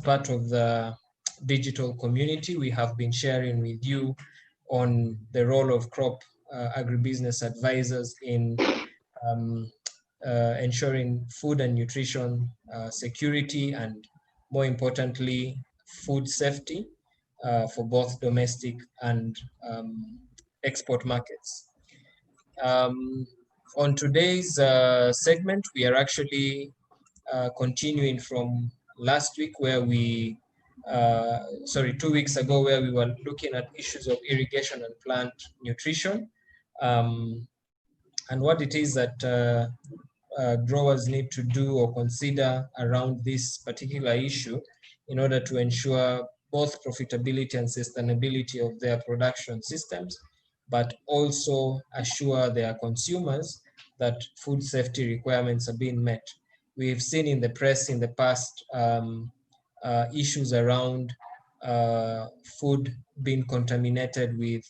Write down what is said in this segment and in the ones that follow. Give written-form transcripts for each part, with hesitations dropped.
part of the digital community, we have been sharing with you on the role of crop agribusiness advisors in ensuring food and nutrition security, and more importantly, food safety for both domestic and export markets. On today's segment, we are actually continuing from last week where we, 2 weeks ago, where we were looking at issues of irrigation and plant nutrition, and what it is that growers need to do or consider around this particular issue in order to ensure both profitability and sustainability of their production systems, but also assure their consumers that food safety requirements are being met. We've seen in the press in the past issues around food being contaminated with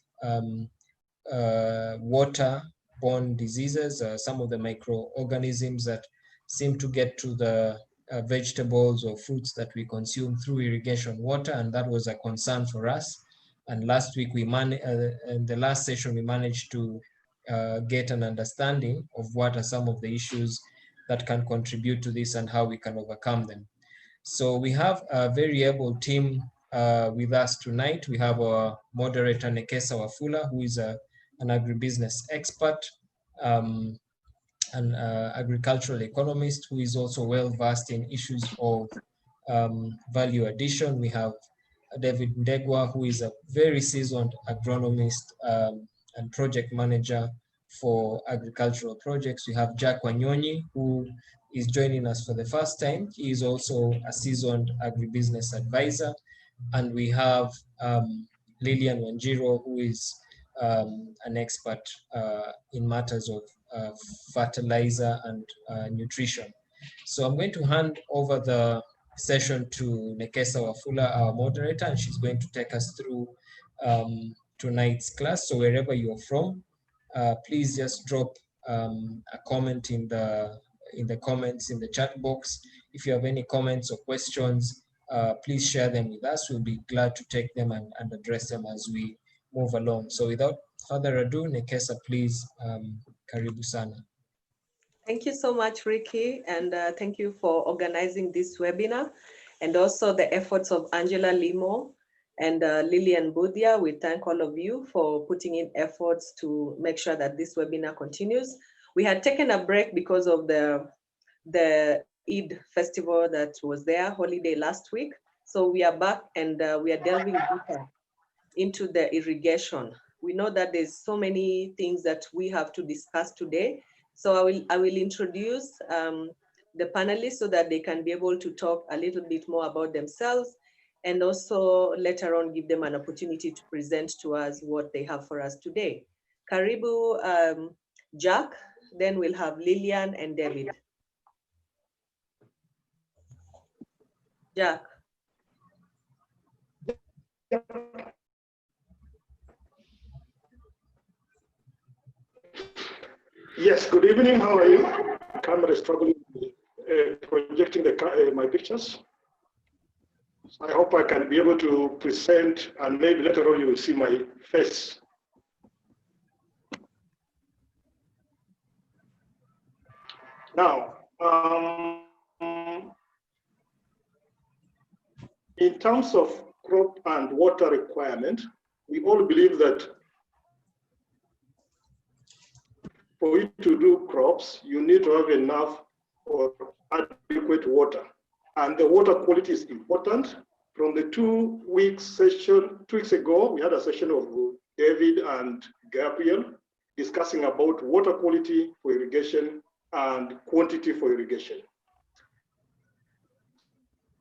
water-borne diseases, some of the microorganisms that seem to get to the vegetables or fruits that we consume through irrigation water, and that was a concern for us. And last week, in the last session, we managed to get an understanding of what are some of the issues that can contribute to this and how we can overcome them. So we have a very able team with us tonight. We have our moderator, Nekesa Wafula, who is an agribusiness expert, an agricultural economist who is also well-versed in issues of value addition. We have David Ndegwa, who is a very seasoned agronomist and project manager for agricultural projects. We have Jack Wanyonyi, who is joining us for the first time. He is also a seasoned agribusiness advisor. And we have Lillian Wanjiro, who is an expert in matters of fertilizer and nutrition. So I'm going to hand over the session to Nekesa Wafula, our moderator, and she's going to take us through tonight's class. So wherever you're from, please just drop a comment in the comments in the chat box. If you have any comments or questions, please share them with us. We'll be glad to take them and address them as we move along. So without further ado, Nekesa, please, karibu sana. Thank you so much, Ricky, and thank you for organizing this webinar, and also the efforts of Angela Limo and Lillian Budia. We thank all of you for putting in efforts to make sure that this webinar continues. We had taken a break because of the Eid festival that was there, holiday last week. So we are back, and we are delving deeper into the irrigation. We know that there's so many things that we have to discuss today. So I will introduce the panelists so that they can be able to talk a little bit more about themselves, and also later on give them an opportunity to present to us what they have for us today. Karibu, Jack, then we'll have Lillian and David. Jack. Yes, good evening. How are you? The camera is struggling projecting my pictures. I hope I can be able to present, and maybe later on you will see my face. Now, in terms of crop and water requirement, we all believe that for you to do crops, you need to have enough or adequate water. And the water quality is important. From the 2 week session, 2 weeks ago, we had a session of David and Gabriel discussing about water quality for irrigation and quantity for irrigation.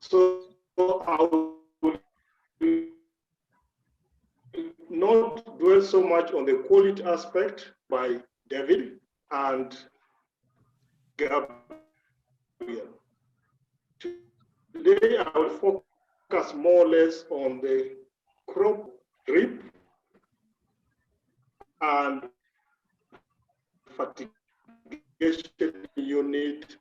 So I will not dwell so much on the quality aspect by David and Gabriel. Today I will focus more or less on the crop drip and fertigation unit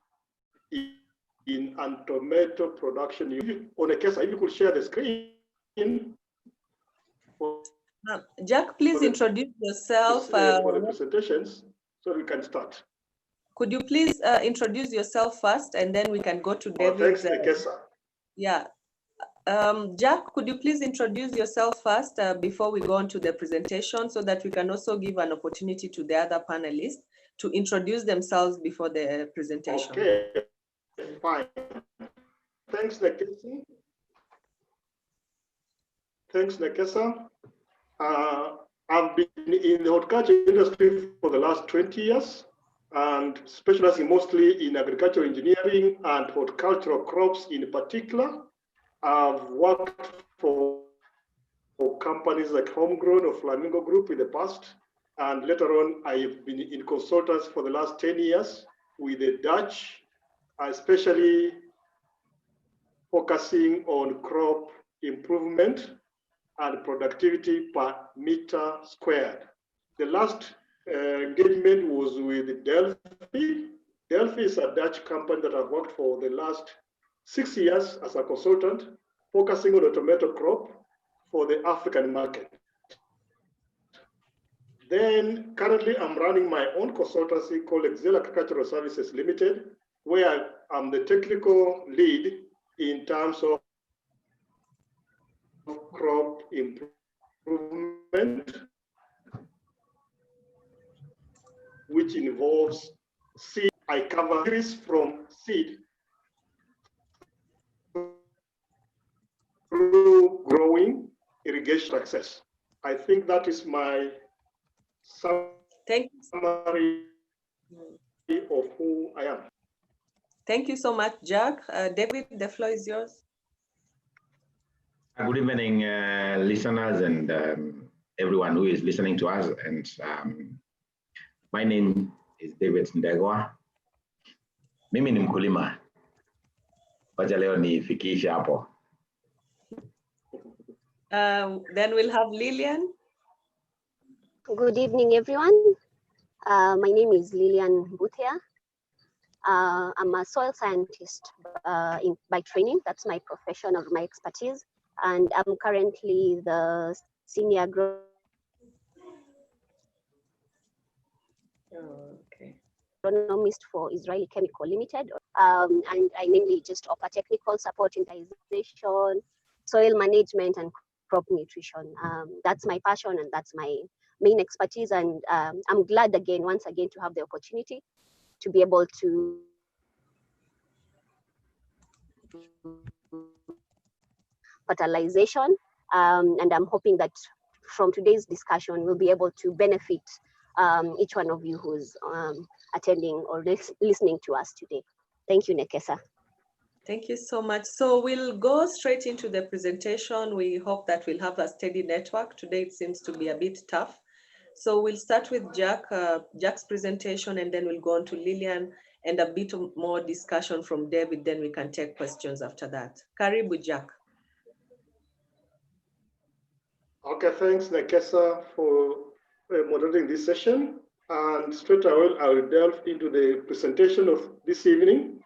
and tomato production. On a case, if you could share the screen. Jack, please introduce yourself. For the presentations, so we can start. Could you please introduce yourself first, and then we can go to David. Thanks, Nekesa. Yeah. Jack, could you please introduce yourself first before we go on to the presentation, so that we can also give an opportunity to the other panelists to introduce themselves before the presentation. Okay, fine. Thanks, Nekesa. Thanks, Nekesa. I've been in the horticulture industry for the last 20 years and specializing mostly in agricultural engineering and horticultural crops in particular. I've worked for companies like Homegrown or Flamingo Group in the past, and later on I've been in consultants for the last 10 years with the Dutch, especially focusing on crop improvement and productivity per meter squared. The last engagement was with Delphi. Delphi is a Dutch company that I've worked for the last 6 years as a consultant, focusing on the tomato crop for the African market. Then currently I'm running my own consultancy called AICL Agricultural Services Limited, where I'm the technical lead in terms of crop improvement, which involves seed. I cover series from seed through growing, irrigation success. I think that is my summary of who I am. Thank you so much, Jack. David, the floor is yours. Good evening, listeners and everyone who is listening to us. And my name is David Ndegwa. Mimi ni mkulima. Wacha leo nifikishe hapo. Then we'll have Lillian. Good evening, everyone. My name is Lillian Buthia. I'm a soil scientist by training. That's my profession or my expertise. And I'm currently the senior agronomist for Israeli Chemical Limited. And I mainly just offer technical support, fertilization, soil management, and crop nutrition. That's my passion and that's my main expertise. And I'm glad once again, to have the opportunity to be able to fertilization. And I'm hoping that from today's discussion, we'll be able to benefit each one of you who's attending or listening to us today. Thank you, Nekesa. Thank you so much. So we'll go straight into the presentation. We hope that we'll have a steady network. Today it seems to be a bit tough. So we'll start with Jack's presentation, and then we'll go on to Lillian and a bit more discussion from David. Then we can take questions after that. Karibu, Jack. Okay, thanks, Nekesa, for moderating this session. And straight away, I will delve into the presentation of this evening,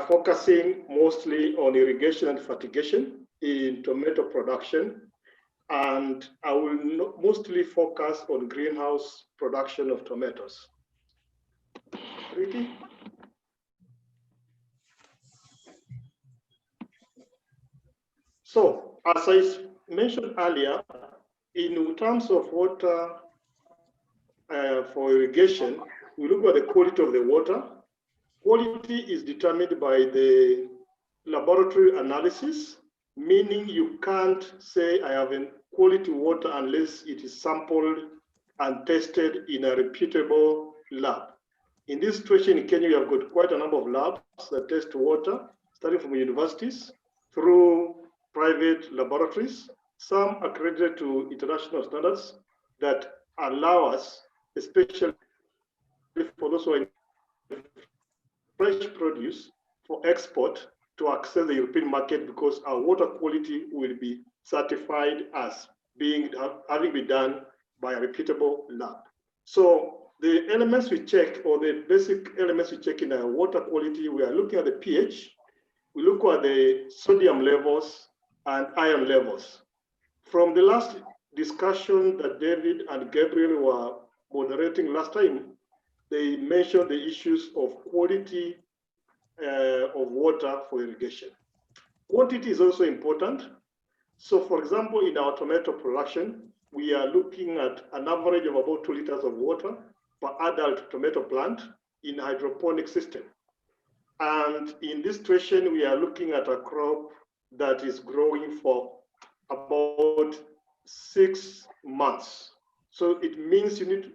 focusing mostly on irrigation and fertigation in tomato production. And I will mostly focus on greenhouse production of tomatoes. Ricky? So, as I mentioned earlier, in terms of water for irrigation, we look at the quality of the water. Quality is determined by the laboratory analysis, meaning you can't say I have a quality water unless it is sampled and tested in a reputable lab. In this situation in Kenya, we have got quite a number of labs that test water, starting from universities through private laboratories, some accredited to international standards that allow us, especially for those who are in fresh produce for export, to access the European market, because our water quality will be certified as having been done by a reputable lab. So the elements we check, or the basic elements we check in our water quality, we are looking at the pH, we look at the sodium levels and iron levels. From the last discussion that David and Gabriel were moderating last time, they mentioned the issues of quality of water for irrigation. Quantity is also important. So for example, in our tomato production, we are looking at an average of about 2 liters of water per adult tomato plant in hydroponic system. And in this situation, we are looking at a crop that is growing for about 6 months. So it means you need to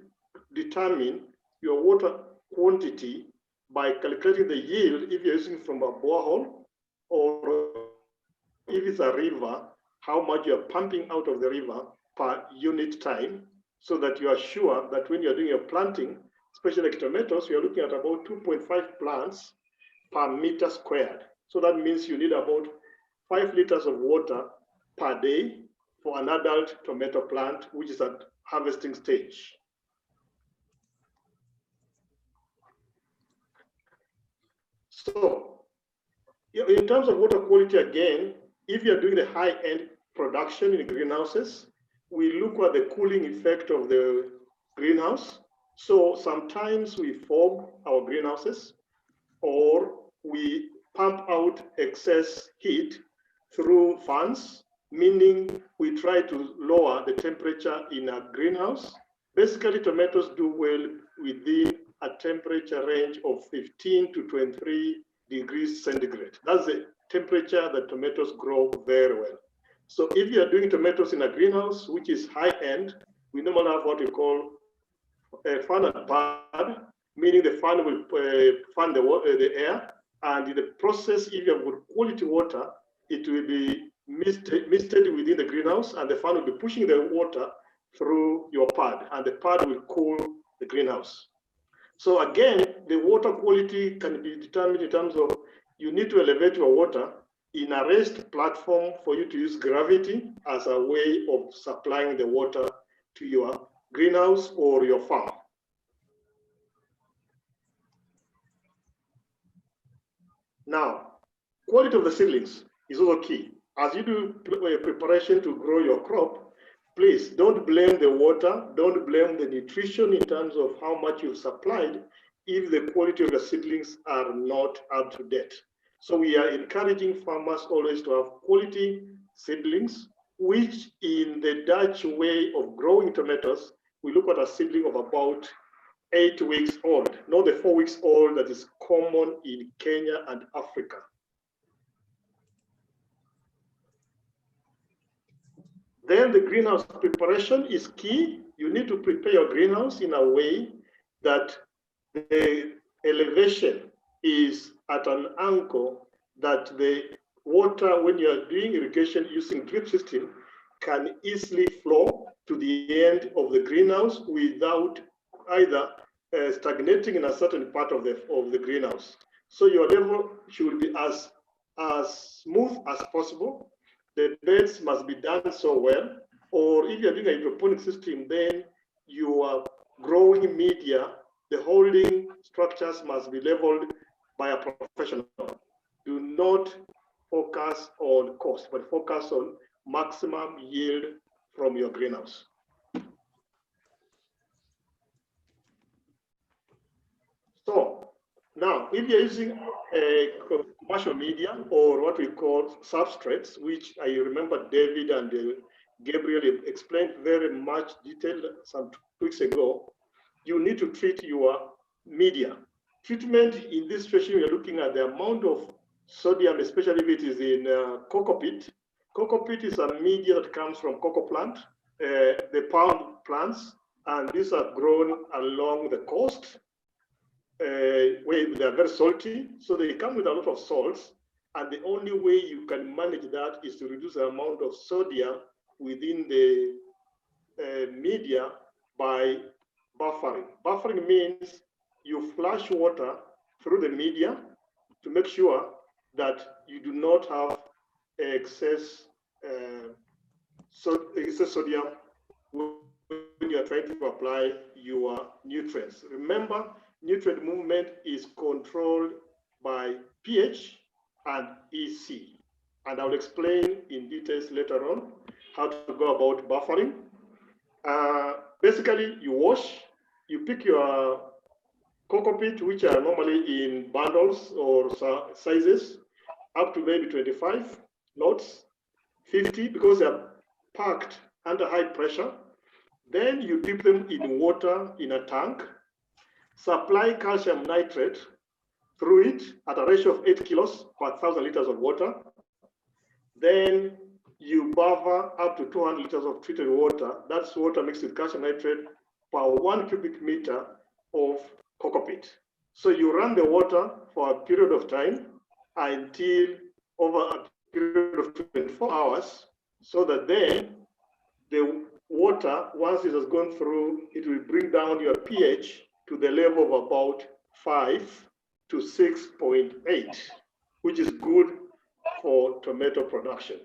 determine your water quantity by calculating the yield if you're using from a borehole, or if it's a river, how much you're pumping out of the river per unit time, so that you are sure that when you're doing your planting, especially like tomatoes, you're looking at about 2.5 plants per meter squared. So that means you need about 5 liters of water per day for an adult tomato plant, which is at harvesting stage. So in terms of water quality, again, if you're doing the high-end production in greenhouses, we look at the cooling effect of the greenhouse. So sometimes we fog our greenhouses, or we pump out excess heat through fans, meaning we try to lower the temperature in a greenhouse. Basically, tomatoes do well within a temperature range of 15 to 23 degrees centigrade. That's the temperature that tomatoes grow very well. So if you are doing tomatoes in a greenhouse, which is high end, we normally have what we call a fan and pad, meaning the fan will fan the air, and in the process, if you have good quality water, it will be misted within the greenhouse, and the fan will be pushing the water through your pad, and the pad will cool the greenhouse. So again, the water quality can be determined in terms of you need to elevate your water in a raised platform for you to use gravity as a way of supplying the water to your greenhouse or your farm. Now, quality of the seedlings is also key. As you do preparation to grow your crop, please don't blame the water, don't blame the nutrition in terms of how much you've supplied if the quality of the seedlings are not up to date. So we are encouraging farmers always to have quality seedlings, which in the Dutch way of growing tomatoes, we look at a seedling of about 8 weeks old, not the 4 weeks old that is common in Kenya and Africa. Then the greenhouse preparation is key. You need to prepare your greenhouse in a way that the elevation is at an angle that the water, when you're doing irrigation using drip system, can easily flow to the end of the greenhouse without either stagnating in a certain part of the greenhouse. So your level should be as smooth as possible. The beds must be done so well, or if you're doing a hydroponic system, then your growing media, the holding structures must be leveled by a professional. Do not focus on cost, but focus on maximum yield from your greenhouse. So now, if you're using a commercial media or what we call substrates, which I remember David and Gabriel explained very much detailed some 2 weeks ago, you need to treat your media. Treatment in this situation, you're looking at the amount of sodium, especially if it is in Cocopeat. Cocopeat is a media that comes from cocoa plant, the palm plants, and these are grown along the coast. Where they are very salty, so they come with a lot of salts, and the only way you can manage that is to reduce the amount of sodium within the media by buffering. Buffering means you flush water through the media to make sure that you do not have excess sodium when you are trying to apply your nutrients. Remember, nutrient movement is controlled by pH and EC. And I'll explain in details later on how to go about buffering. Basically, you wash, you pick your Cocopeat, which are normally in bundles or sizes, up to maybe 25 lots, 50, because they're packed under high pressure. Then you dip them in water in a tank, supply calcium nitrate through it at a ratio of 8 kilos per 1,000 liters of water. Then you buffer up to 200 liters of treated water. That's water mixed with calcium nitrate per 1 cubic meter of Cocopeat. So you run the water for a period of time until over a period of 24 hours, so that then the water, once it has gone through, it will bring down your pH to the level of about 5 to 6.8, which is good for tomato production.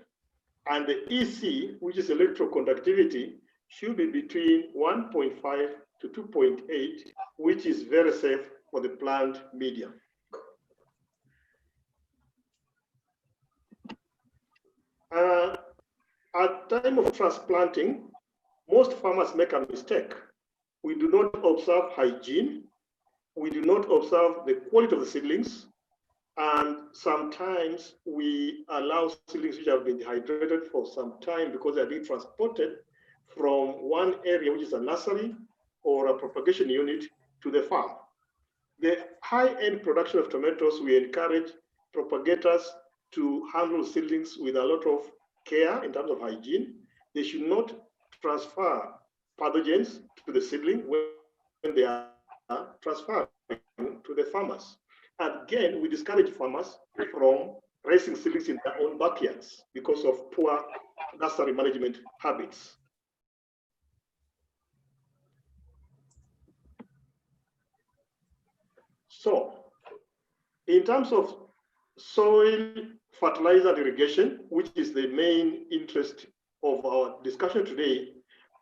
And the EC, which is electroconductivity, should be between 1.5 to 2.8, which is very safe for the plant medium. At time of transplanting, most farmers make a mistake. We do not observe hygiene. We do not observe the quality of the seedlings. And sometimes we allow seedlings which have been dehydrated for some time because they are being transported from one area, which is a nursery or a propagation unit, to the farm. The high-end production of tomatoes, we encourage propagators to handle seedlings with a lot of care in terms of hygiene. They should not transfer pathogens to the seedling when they are transferred to the farmers. Again, we discourage farmers from raising seedlings in their own backyards because of poor nursery management habits. So, in terms of soil, fertilizer, and irrigation, which is the main interest of our discussion today,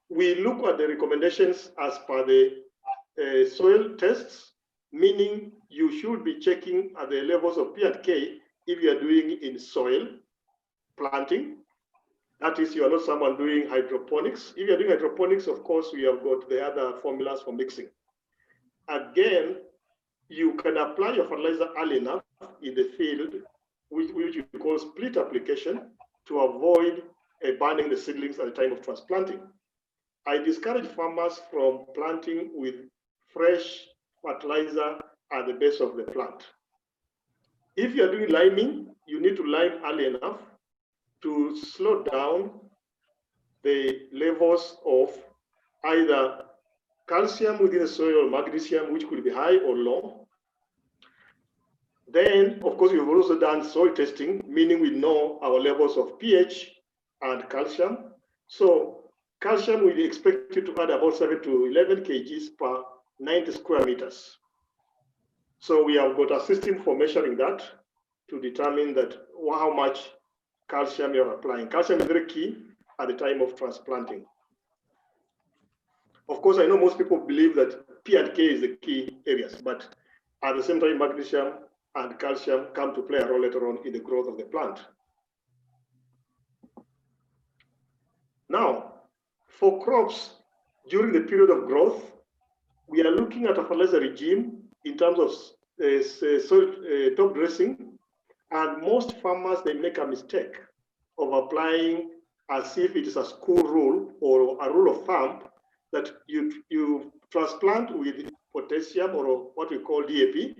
we look at the recommendations as per the soil tests, meaning you should be checking at the levels of P and K if you are doing in soil planting. That is, you are not someone doing hydroponics. If you are doing hydroponics, of course, we have got the other formulas for mixing. Again, you can apply your fertilizer early enough in the field, which we call split application, to avoid burning the seedlings at the time of transplanting. I discourage farmers from planting with fresh fertilizer at the base of the plant. If you are doing liming, you need to lime early enough to slow down the levels of either calcium within the soil or magnesium, which could be high or low. Then, of course, we've also done soil testing, meaning we know our levels of pH and calcium. So calcium, we expect you to add about 7 to 11 kgs per 90 square meters. So we have got a system for measuring that to determine that how much calcium you're applying. Calcium is very key at the time of transplanting. Of course, I know most people believe that P and K is the key areas, but at the same time, magnesium and calcium come to play a role later on in the growth of the plant. Now, for crops during the period of growth, we are looking at a fertilizer regime in terms of soil top dressing, and most farmers, they make a mistake of applying as if it is a school rule or a rule of thumb that you transplant with potassium or what we call DAP,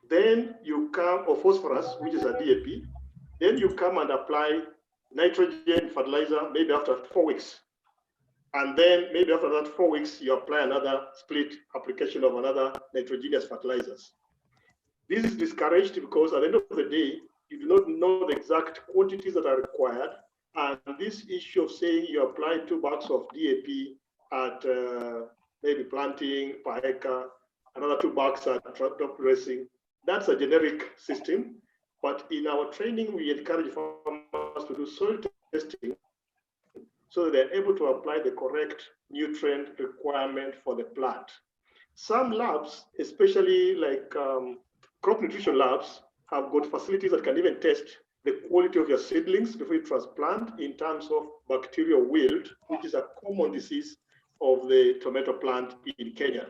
then you come, or phosphorus, which is a DAP, then you come and apply nitrogen fertilizer maybe after 4 weeks. And then maybe after that 4 weeks, you apply another split application of another nitrogenous fertilizers. This is discouraged because at the end of the day, you do not know the exact quantities that are required. And this issue of saying you apply 2 bags of DAP at maybe planting per acre, another 2 bags at top dressing, that's a generic system. But in our training, we encourage farmers to do soil testing so that they're able to apply the correct nutrient requirement for the plant. Some labs, especially like crop nutrition labs, have got facilities that can even test the quality of your seedlings before you transplant in terms of bacterial wilt, which is a common disease of the tomato plant in Kenya.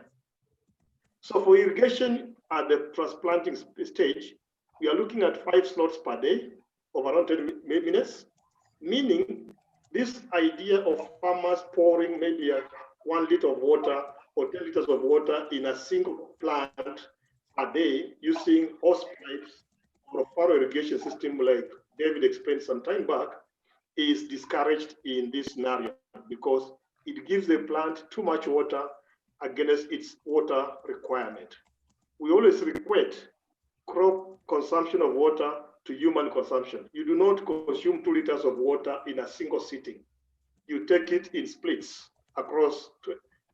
So for irrigation at the transplanting stage, we are looking at 5 slots per day of around 10 minutes, meaning this idea of farmers pouring maybe 1 liter of water or 10 liters of water in a single plant a day using hose pipes or a furrow irrigation system like David explained some time back is discouraged in this scenario because it gives the plant too much water against its water requirement. We always equate crop consumption of water to human consumption. You do not consume 2 liters of water in a single sitting. You take it in splits across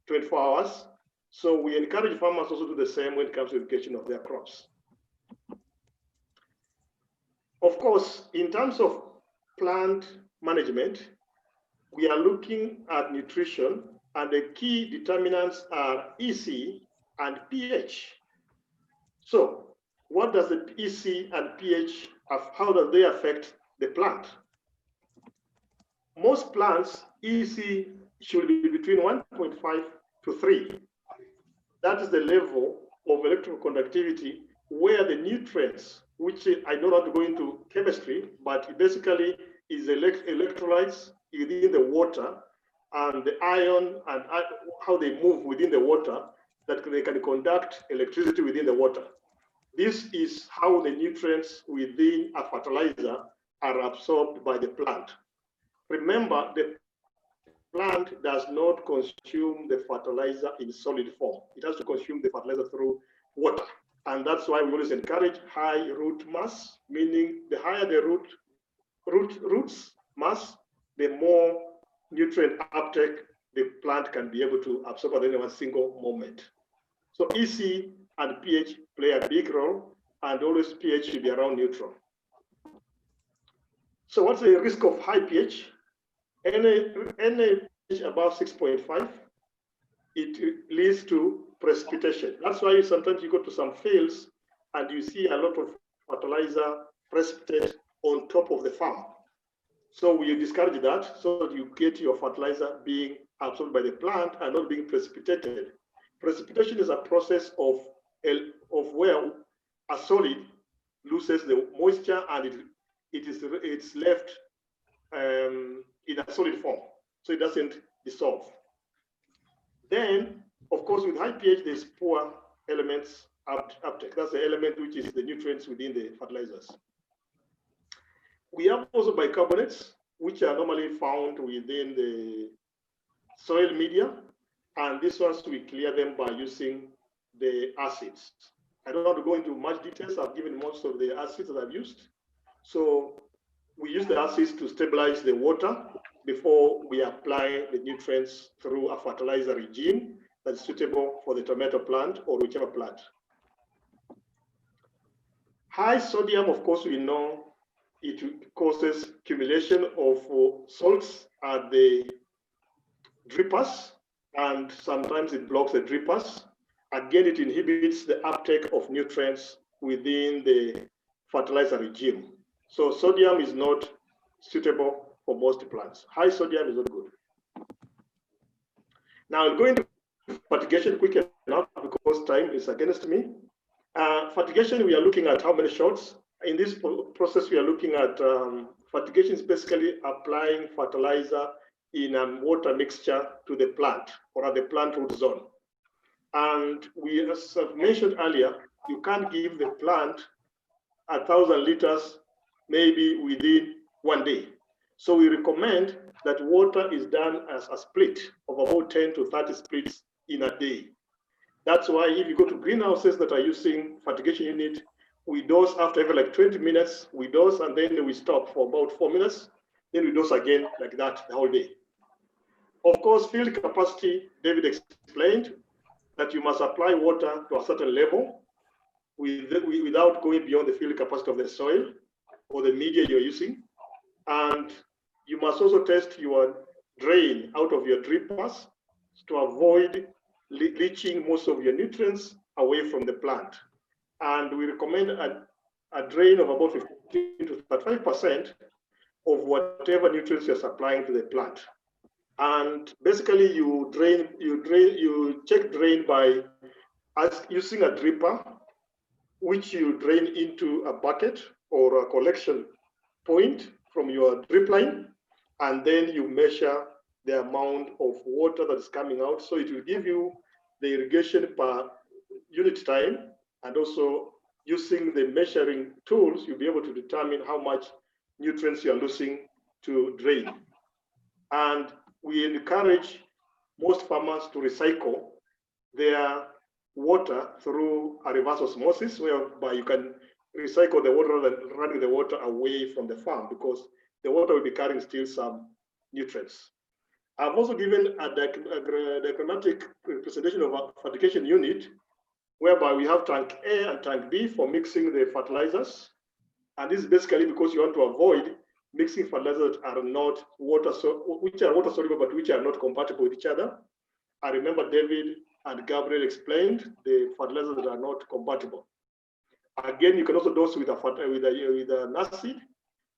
24 hours. So we encourage farmers also to do the same when it comes to irrigation of their crops. Of course, in terms of plant management, we are looking at nutrition, and the key determinants are EC and pH. So what does the EC and pH, how do they affect the plant? Most plants, EC should be between 1.5 to 3. That is the level of electrical conductivity where the nutrients, which I don't want to go into chemistry, but basically is electrolytes within the water and the ion and how they move within the water, that they can conduct electricity within the water. This is how the nutrients within a fertilizer are absorbed by the plant. Remember, the plant does not consume the fertilizer in solid form. It has to consume the fertilizer through water. And that's why we always encourage high root mass, meaning the higher the roots mass, the more nutrient uptake the plant can be able to absorb at any one single moment. So EC and pH play a big role, and always pH should be around neutral. So what's the risk of high pH? Any pH above 6.5, it leads to precipitation. That's why sometimes you go to some fields and you see a lot of fertilizer precipitate on top of the farm. So we discourage that so that you get your fertilizer being absorbed by the plant and not being precipitated. Precipitation is a process of where a solid loses the moisture and it's left in a solid form, so it doesn't dissolve. Then, of course, with high pH, there's poor elements uptake. That's the element which is the nutrients within the fertilizers. We have also bicarbonates, which are normally found within the soil media, and these ones we clear them by using the acids. I don't want to go into much details. I've given most of the acids that I've used. So we use the acids to stabilize the water before we apply the nutrients through a fertilizer regime that's suitable for the tomato plant or whichever plant. High sodium, of course, we know it causes accumulation of salts at the drippers, and sometimes it blocks the drippers. Again, it inhibits the uptake of nutrients within the fertilizer regime. So sodium is not suitable for most plants. High sodium is not good. Now I'll go into fertigation quick enough because time is against me. Fertigation, we are looking at how many shots. In this process, we are looking at fertigation is basically applying fertilizer in a water mixture to the plant or at the plant root zone. And we, as I've mentioned earlier, you can't give the plant 1,000 liters maybe within 1 day. So we recommend that water is done as a split of about 10 to 30 splits in a day. That's why if you go to greenhouses that are using fertigation unit, we dose after every like 20 minutes, we dose and then we stop for about 4 minutes. Then we dose again like that the whole day. Of course, field capacity, David explained that you must apply water to a certain level without going beyond the field capacity of the soil or the media you're using. And you must also test your drain out of your drippers to avoid leaching most of your nutrients away from the plant. And we recommend a drain of about 15 to 35% of whatever nutrients you're supplying to the plant. And basically you check drain by using a dripper, which you drain into a bucket or a collection point from your drip line, and then you measure the amount of water that is coming out. So it will give you the irrigation per unit time, and also using the measuring tools, you'll be able to determine how much nutrients you're losing to drain. And we encourage most farmers to recycle their water through a reverse osmosis, whereby you can recycle the water rather than running the water away from the farm, because the water will be carrying still some nutrients. I've also given a diagrammatic representation of a fertigation unit, whereby we have tank A and tank B for mixing the fertilizers. And this is basically because you want to avoid mixing fertilizers that are not which are water soluble, but which are not compatible with each other. I remember David and Gabriel explained the fertilizers that are not compatible. Again, you can also dose with an acid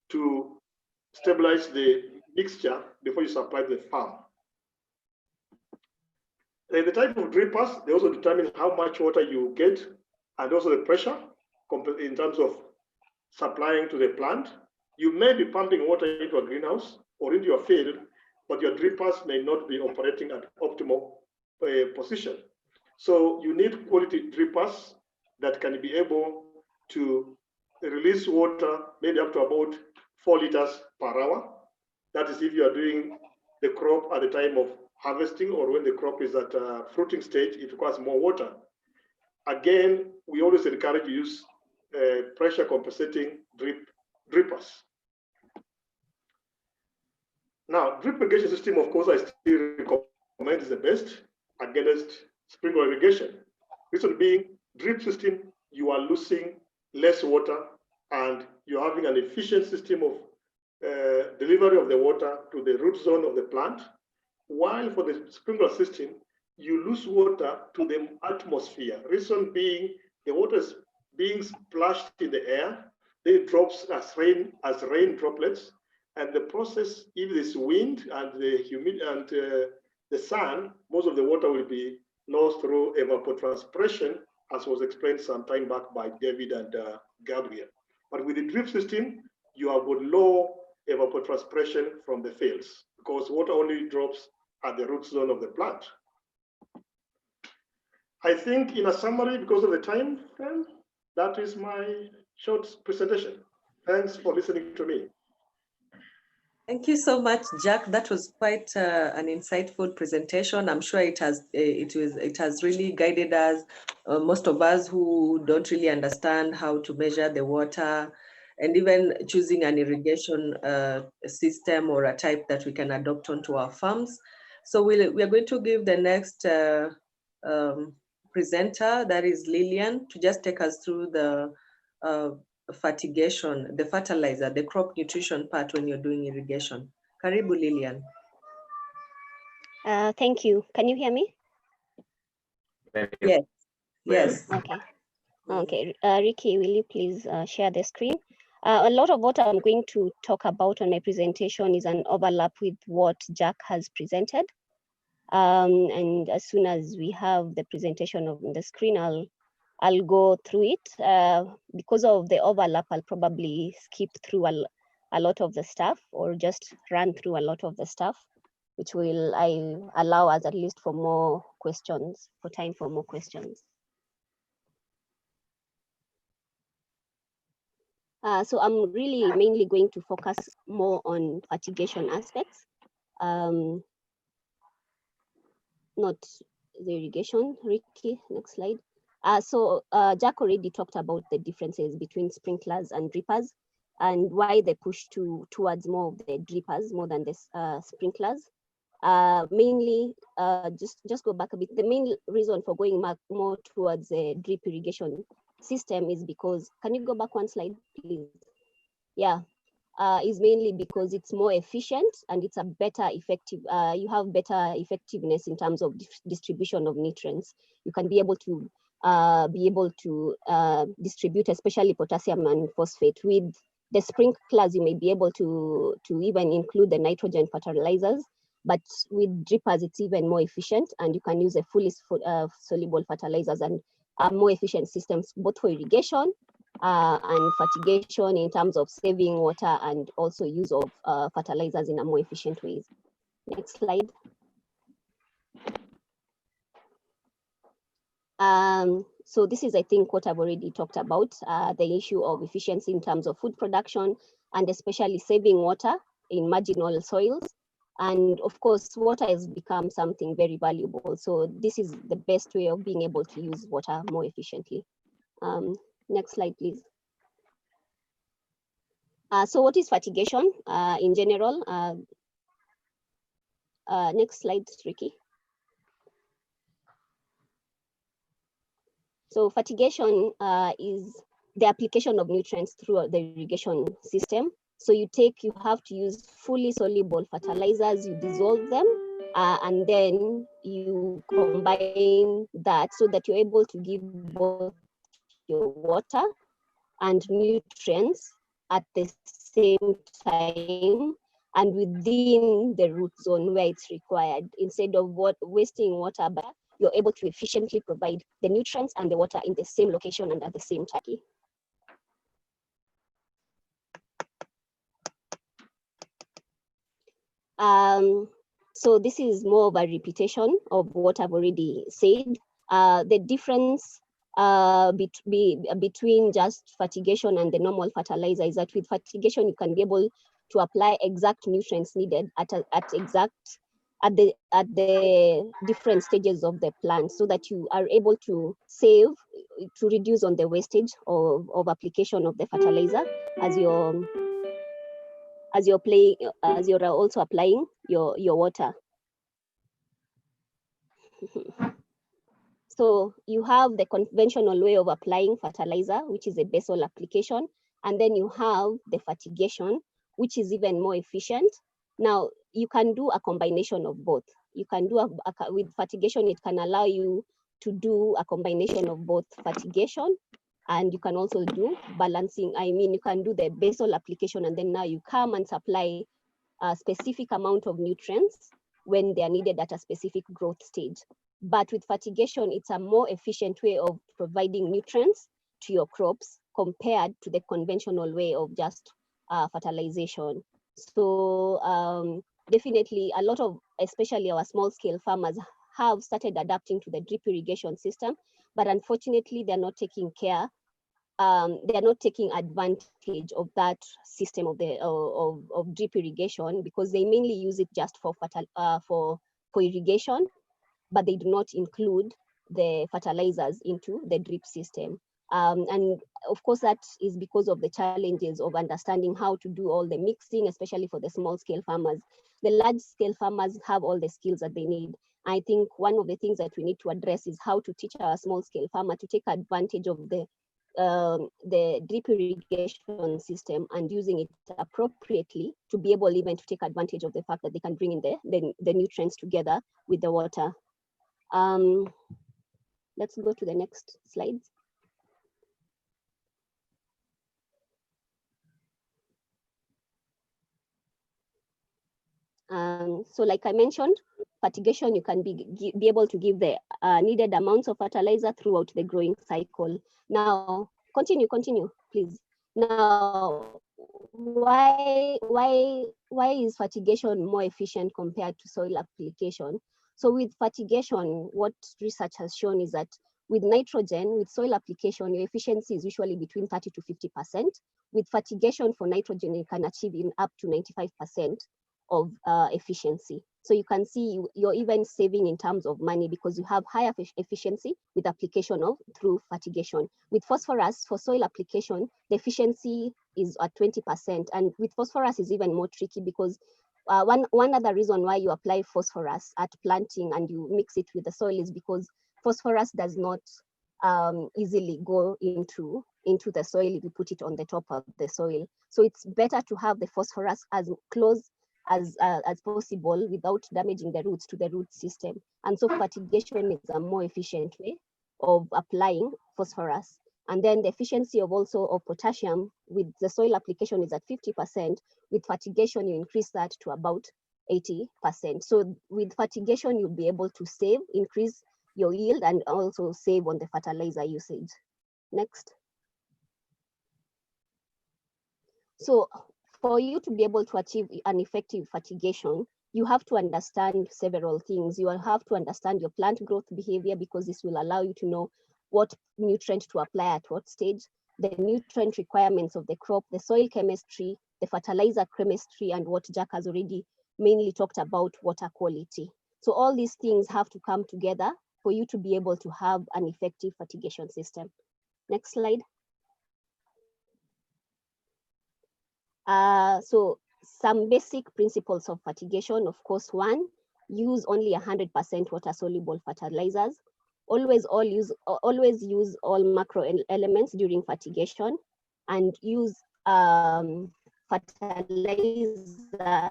to stabilize the mixture before you supply the farm. The type of drippers, they also determine how much water you get, and also the pressure in terms of supplying to the plant. You may be pumping water into a greenhouse or into your field, but your drippers may not be operating at optimal position. So you need quality drippers that can be able to release water maybe up to about 4 liters per hour. That is if you are doing the crop at the time of harvesting, or when the crop is at a fruiting stage, it requires more water. Again, we always encourage you to use pressure compensating drippers. Now, drip irrigation system, of course, I still recommend is the best against sprinkler irrigation. Reason being, drip system, you are losing less water and you're having an efficient system of delivery of the water to the root zone of the plant. While for the sprinkler system, you lose water to the atmosphere. Reason being, the water is being splashed in the air, then it drops as rain droplets, and the process, if there's wind and the humidity and the sun, most of the water will be lost through evapotranspiration, as was explained some time back by David and Gabriel. But with the drip system, you have got low evapotranspiration from the fields because water only drops at the root zone of the plant. I think in a summary, because of the time frame, that is my short presentation. Thanks for listening to me. Thank you so much, Jack. That was quite an insightful presentation. I'm sure it has really guided us, most of us who don't really understand how to measure the water, and even choosing an irrigation system or a type that we can adopt onto our farms. So we are going to give the next presenter, that is Lillian, to just take us through the fertigation, the fertilizer, the crop nutrition part when you're doing irrigation. Karibu, Lillian. Thank you. Can you hear me? Yes. Yes. Okay. Okay. Ricky, will you please share the screen? A lot of what I'm going to talk about on my presentation is an overlap with what Jack has presented. And as soon as we have the presentation on the screen, I'll go through it. Because of the overlap, I'll probably skip through a lot of the stuff, or just run through a lot of the stuff, which will allow us at least for more questions, for time for more questions. So I'm really mainly going to focus more on fertigation aspects, not the irrigation. Ricky, next slide. So Jack already talked about the differences between sprinklers and drippers, and why they push towards more of the drippers more than the sprinklers. Mainly, just go back a bit. The main reason for going more towards the drip irrigation system is because, can you go back one slide, please? Yeah. is mainly because it's more efficient and it's a better effective, you have better effectiveness in terms of distribution of nutrients. You can be able to distribute especially potassium and phosphate. With the sprinklers, you may be able to even include the nitrogen fertilizers, but with drippers, it's even more efficient, and you can use a fully soluble fertilizers and more efficient systems, both for irrigation and fertigation in terms of saving water and also use of fertilizers in a more efficient ways. Next slide. So this is, I think, what I've already talked about, the issue of efficiency in terms of food production and especially saving water in marginal soils. And of course, water has become something very valuable. So this is the best way of being able to use water more efficiently. Next slide, please. So what is fertigation in general? Next slide, Ricky. So fertigation is the application of nutrients through the irrigation system. So you have to use fully soluble fertilizers, you dissolve them, and then you combine that so that you're able to give both your water and nutrients at the same time and within the root zone where it's required. Instead of wasting water, but you're able to efficiently provide the nutrients and the water in the same location and at the same time. So this is more of a repetition of what I've already said. The difference between just fertigation and the normal fertilizer is that with fertigation, you can be able to apply exact nutrients needed at the different stages of the plant, so that you are able to reduce on the wastage of application of the fertilizer as you're also applying your water. So you have the conventional way of applying fertilizer, which is a basal application, and then you have the fertigation, which is even more efficient. Now, you can do a combination of both. You can do with fertigation, it can allow you to do a combination of both fertigation, and you can also do balancing. I mean, you can do the basal application, and then now you come and supply a specific amount of nutrients when they are needed at a specific growth stage. But with fertigation, it's a more efficient way of providing nutrients to your crops compared to the conventional way of just fertilization. So definitely a lot of, especially our small scale farmers, have started adapting to the drip irrigation system, but unfortunately they're not taking care. They're not taking advantage of that system of drip irrigation, because they mainly use it just for irrigation, but they do not include the fertilizers into the drip system. And of course, that is because of the challenges of understanding how to do all the mixing, especially for the small scale farmers. The large scale farmers have all the skills that they need. I think one of the things that we need to address is how to teach our small scale farmer to take advantage of the drip irrigation system and using it appropriately to be able even to take advantage of the fact that they can bring in the nutrients together with the water. Let's go to the next slide. So like I mentioned, fertigation, you can be able to give the needed amounts of fertilizer throughout the growing cycle. Now, continue, please. Now, why is fertigation more efficient compared to soil application? So with fertigation, what research has shown is that with nitrogen, with soil application, your efficiency is usually between 30 to 50%. With fertigation for nitrogen, you can achieve up to 95% of efficiency. So you can see you're even saving in terms of money because you have higher efficiency with application through fertigation. With phosphorus for soil application, the efficiency is at 20%, and with phosphorus is even more tricky because one other reason why you apply phosphorus at planting and you mix it with the soil is because phosphorus does not easily go into the soil if you put it on the top of the soil. So it's better to have the phosphorus as close as possible without damaging the roots to the root system. And so fertigation is a more efficient way of applying phosphorus. And then the efficiency of potassium with the soil application is at 50%. With fertigation, you increase that to about 80%. So with fertigation, you'll be able to increase your yield and also save on the fertilizer usage. Next. So for you to be able to achieve an effective fertigation, you have to understand several things. You will have to understand your plant growth behavior, because this will allow you to know what nutrient to apply at what stage, the nutrient requirements of the crop, the soil chemistry, the fertilizer chemistry, and what Jack has already mainly talked about, water quality. So all these things have to come together for you to be able to have an effective fertigation system. Next slide. So some basic principles of fertigation. Of course, one, use only 100% water-soluble fertilizers. Always use all macro elements during fertigation, and use fertilizer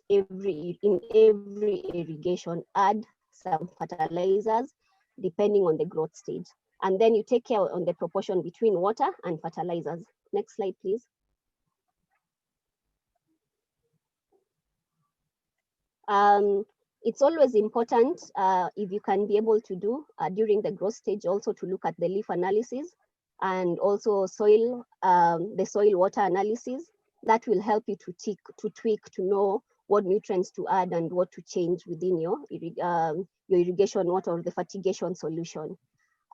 in every irrigation. Add some fertilizers depending on the growth stage. And then you take care on the proportion between water and fertilizers. Next slide, please. It's always important, if you can be able to do during the growth stage, also to look at the leaf analysis and also the soil water analysis. That will help you to tweak to know what nutrients to add and what to change within your irrigation water or the fertigation solution.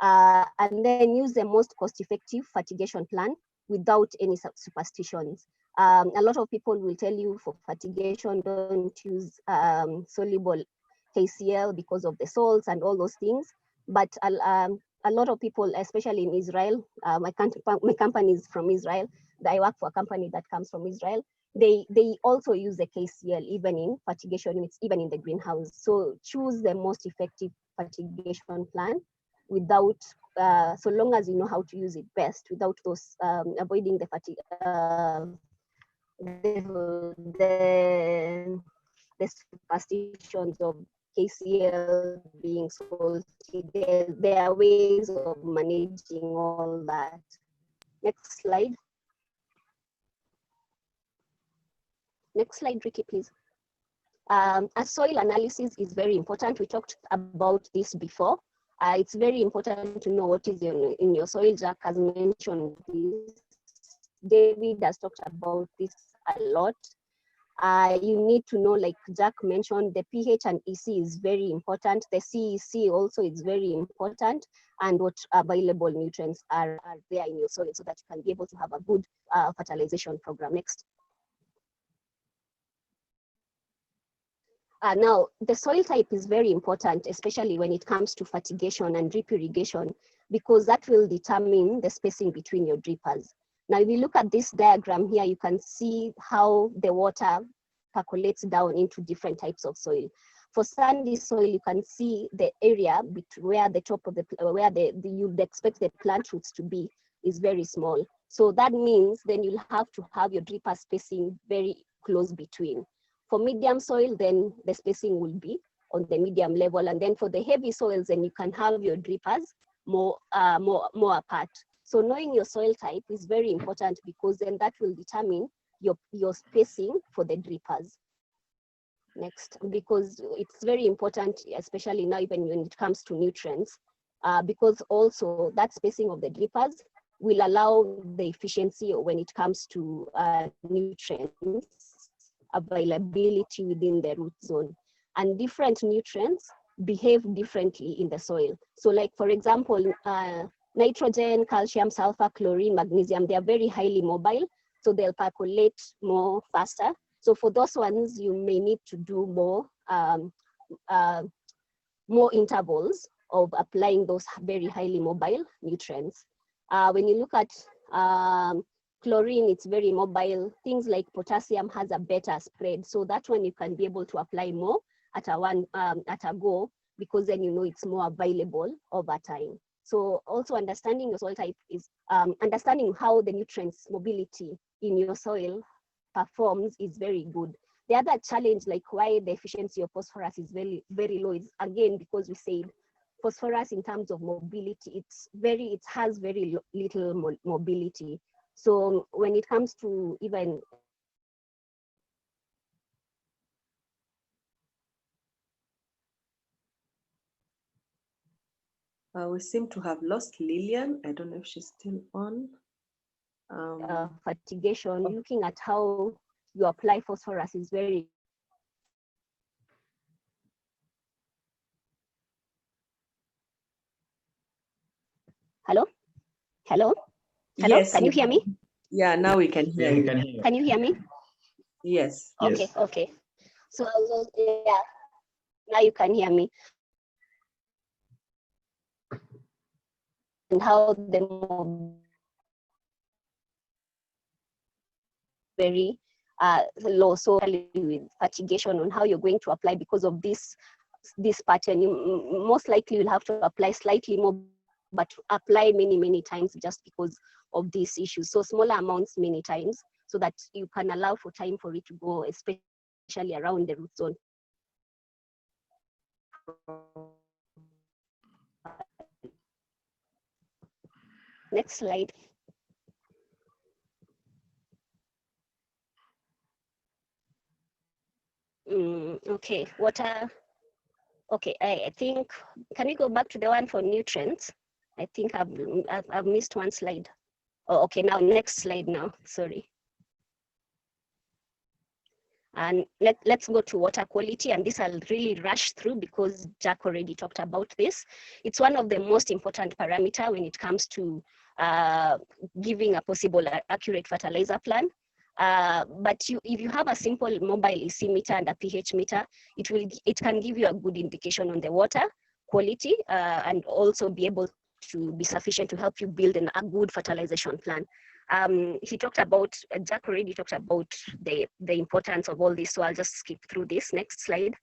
And then use the most cost-effective fertigation plan without any superstitions. A lot of people will tell you for fertigation, don't use soluble KCl because of the salts and all those things. But a lot of people, especially in Israel, my company is from Israel. I work for a company that comes from Israel. They also use the KCl even in fertigation units, even in the greenhouse. So choose the most effective fertigation plan without, so long as you know how to use it best, without those avoiding the superstitions of KCl being salty. There are ways of managing all that. Next slide. Next slide, Ricky, please. A soil analysis is very important. We talked about this before. It's very important to know what is in your soil. Jack has mentioned this. David has talked about this a lot. You need to know, like Jack mentioned, the pH and EC is very important. The CEC also is very important, and what available nutrients are there in your soil, so that you can be able to have a good fertilization program. Next. Now, the soil type is very important, especially when it comes to fertigation and drip irrigation, because that will determine the spacing between your drippers. Now, if you look at this diagram here, you can see how the water percolates down into different types of soil. For sandy soil, you can see the area where the top of you'd expect the plant roots to be is very small. So that means then you'll have to have your dripper spacing very close between. For medium soil, then the spacing will be on the medium level. And then for the heavy soils, then you can have your drippers more apart. So knowing your soil type is very important, because then that will determine your spacing for the drippers. Next, because it's very important, especially now even when it comes to nutrients, because also that spacing of the drippers will allow the efficiency when it comes to nutrients availability within the root zone. And different nutrients behave differently in the soil. So like, for example, nitrogen, calcium, sulfur, chlorine, magnesium, they are very highly mobile, so they'll percolate more faster. So for those ones, you may need to do more intervals of applying those very highly mobile nutrients. When you look at chlorine, it's very mobile. Things like potassium has a better spread. So that one you can be able to apply more at a go, because then you know it's more available over time. So also understanding your soil type is understanding how the nutrients mobility in your soil performs is very good. The other challenge, like why the efficiency of phosphorus is very, very low, is again because we said phosphorus in terms of mobility, it has very little mobility. So when it comes to even we seem to have lost Lillian. I don't know if she's still on. fertigation, looking at how you apply phosphorus is very. Hello? Hello? Hello? Yes, Can you hear me? Yeah, now we can hear you. Can you hear me? Yes. Okay, Yes. okay. So yeah, now you can hear me. And how the very low, so with fertigation on how you're going to apply because of this pattern. You most likely will have to apply slightly more, but apply many times just because of these issues. So smaller amounts many times, so that you can allow for time for it to go, especially around the root zone. Next slide. Okay, water. Okay, I think, can we go back to the one for nutrients? I think I've missed one slide. Oh, okay, now next slide now, sorry. And let's go to water quality, and this I'll really rush through because Jack already talked about this. It's one of the most important parameter when it comes to giving a possible accurate fertilizer plan. But if you have a simple mobile EC meter and a pH meter, it can give you a good indication on the water quality and also be able to be sufficient to help you build a good fertilization plan. He talked about, Jack already talked about the importance of all this, so I'll just skip through this. Next slide.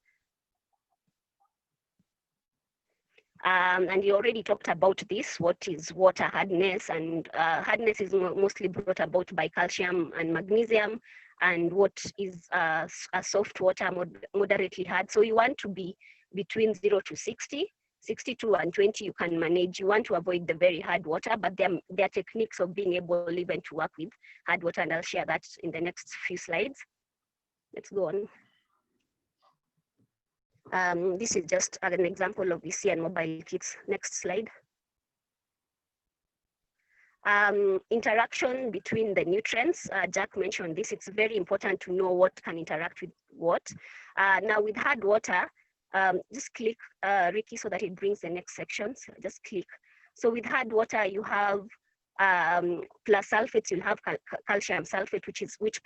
And you already talked about this, what is water hardness, and hardness is mostly brought about by calcium and magnesium, and what is a soft water, moderately hard. So you want to be between 0 to 60. 62 and 20 you can manage. You want to avoid the very hard water, but there are techniques of being able even to work with hard water, and I'll share that in the next few slides. Let's go on. This is just an example of EC and mobile kits. Next slide. Interaction between the nutrients. Jack mentioned this. It's very important to know what can interact with what. Now with hard water, just click, Ricky, so that it brings the next sections. Just click. So with hard water, you have plus sulfates, you'll have calcium sulfate, which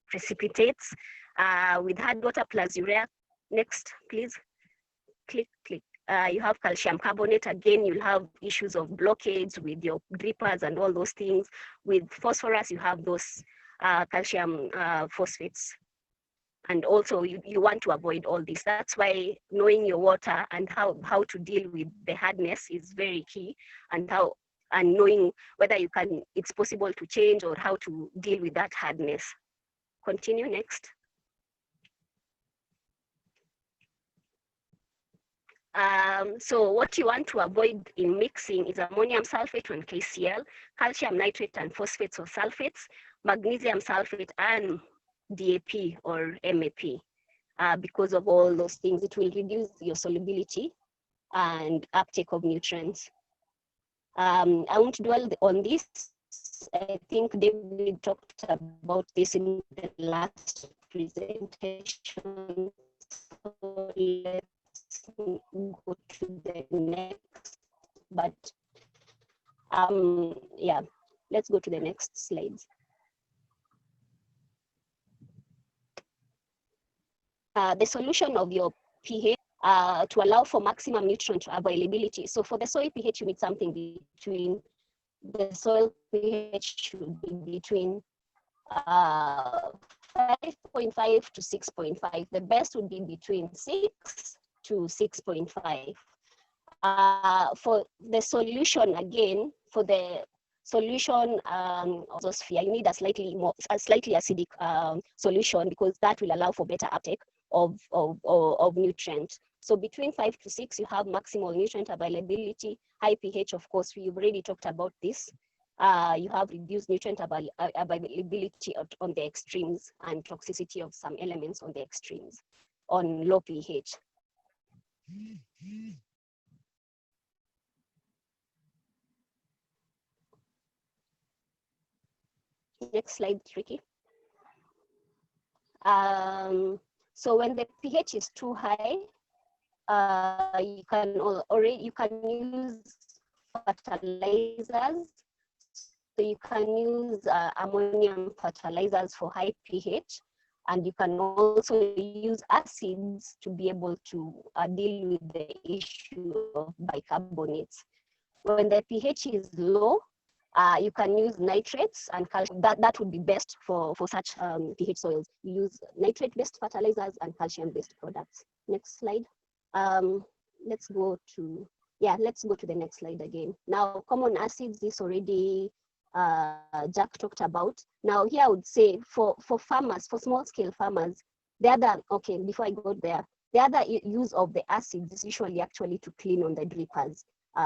precipitates. With hard water plus urea, next, please. Click. You have calcium carbonate. Again, you'll have issues of blockades with your drippers and all those things. With phosphorus, you have those calcium phosphates. And also you want to avoid all this. That's why knowing your water and how to deal with the hardness is very key, and knowing whether it's possible to change or how to deal with that hardness. Continue, next. So what you want to avoid in mixing is ammonium sulfate and KCl, calcium nitrate and phosphates or sulfates, magnesium sulfate and DAP or MAP. Because of all those things, it will reduce your solubility and uptake of nutrients. I won't dwell on this. I think David talked about this in the last presentation. So let's go to the next, but yeah, let's go to the next slides. The solution of your pH to allow for maximum nutrient availability. So for the soil pH, you need something between, the soil pH should be between 5.5 to 6.5. The best would be between 6 to 6.5. For the solution, again, for the solution of zoosphere, you need a slightly acidic solution, because that will allow for better uptake of nutrients. So between 5 to 6, you have maximal nutrient availability. High pH, of course, we've already talked about this. You have reduced nutrient availability on the extremes, and toxicity of some elements on the extremes on low pH. Next slide, Ricky. So when the pH is too high, you can use fertilizers. So you can use ammonium fertilizers for high pH, and you can also use acids to be able to deal with the issue of bicarbonates. When the pH is low, you can use nitrates and calcium. That would be best for such pH soils. You use nitrate-based fertilizers and calcium-based products. Next slide. Let's go to the next slide again. Now, common acids, this already Jack talked about. Now here I would say for farmers, for small-scale farmers, before I go there, the other use of the acids is usually actually to clean on the drippers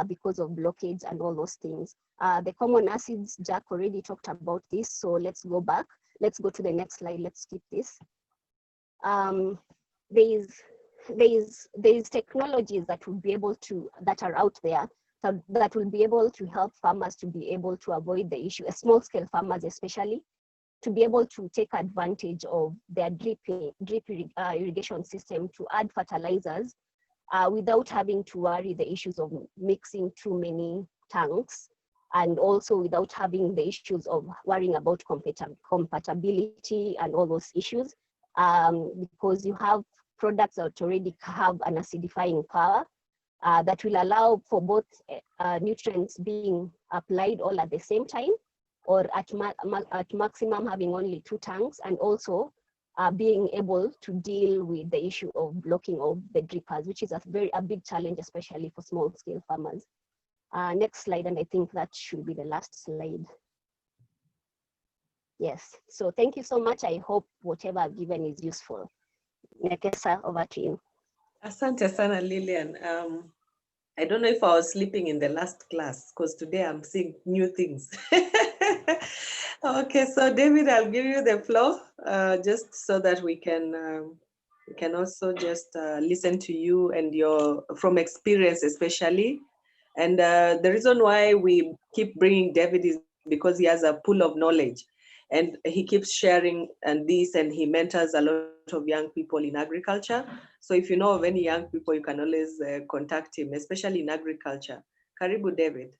because of blockage and all those things. The common acids, Jack already talked about this, so let's go back. Let's go to the next slide. Let's skip this. There is technologies that will be able to, that are out there, that will be able to help farmers to be able to avoid the issue, small scale farmers especially, to be able to take advantage of their drip irrigation system to add fertilizers without having to worry the issues of mixing too many tanks, and also without having the issues of worrying about compatibility and all those issues, because you have products that already have an acidifying power that will allow for both nutrients being applied all at the same time, or at maximum having only 2 tanks, and also being able to deal with the issue of blocking of the drippers, which is a big challenge, especially for small scale farmers. Next slide, and I think that should be the last slide. Yes, so thank you so much. I hope whatever I've given is useful. Nekesa, over to you. Asante sana, Lillian. I don't know if I was sleeping in the last class, because today I'm seeing new things. Okay, so David, I'll give you the floor, just so that we can also just listen to you and from experience especially. And the reason why we keep bringing David is because he has a pool of knowledge, and he keeps sharing and he mentors a lot of young people in agriculture. So if you know of any young people, you can always contact him, especially in agriculture. Karibu, David.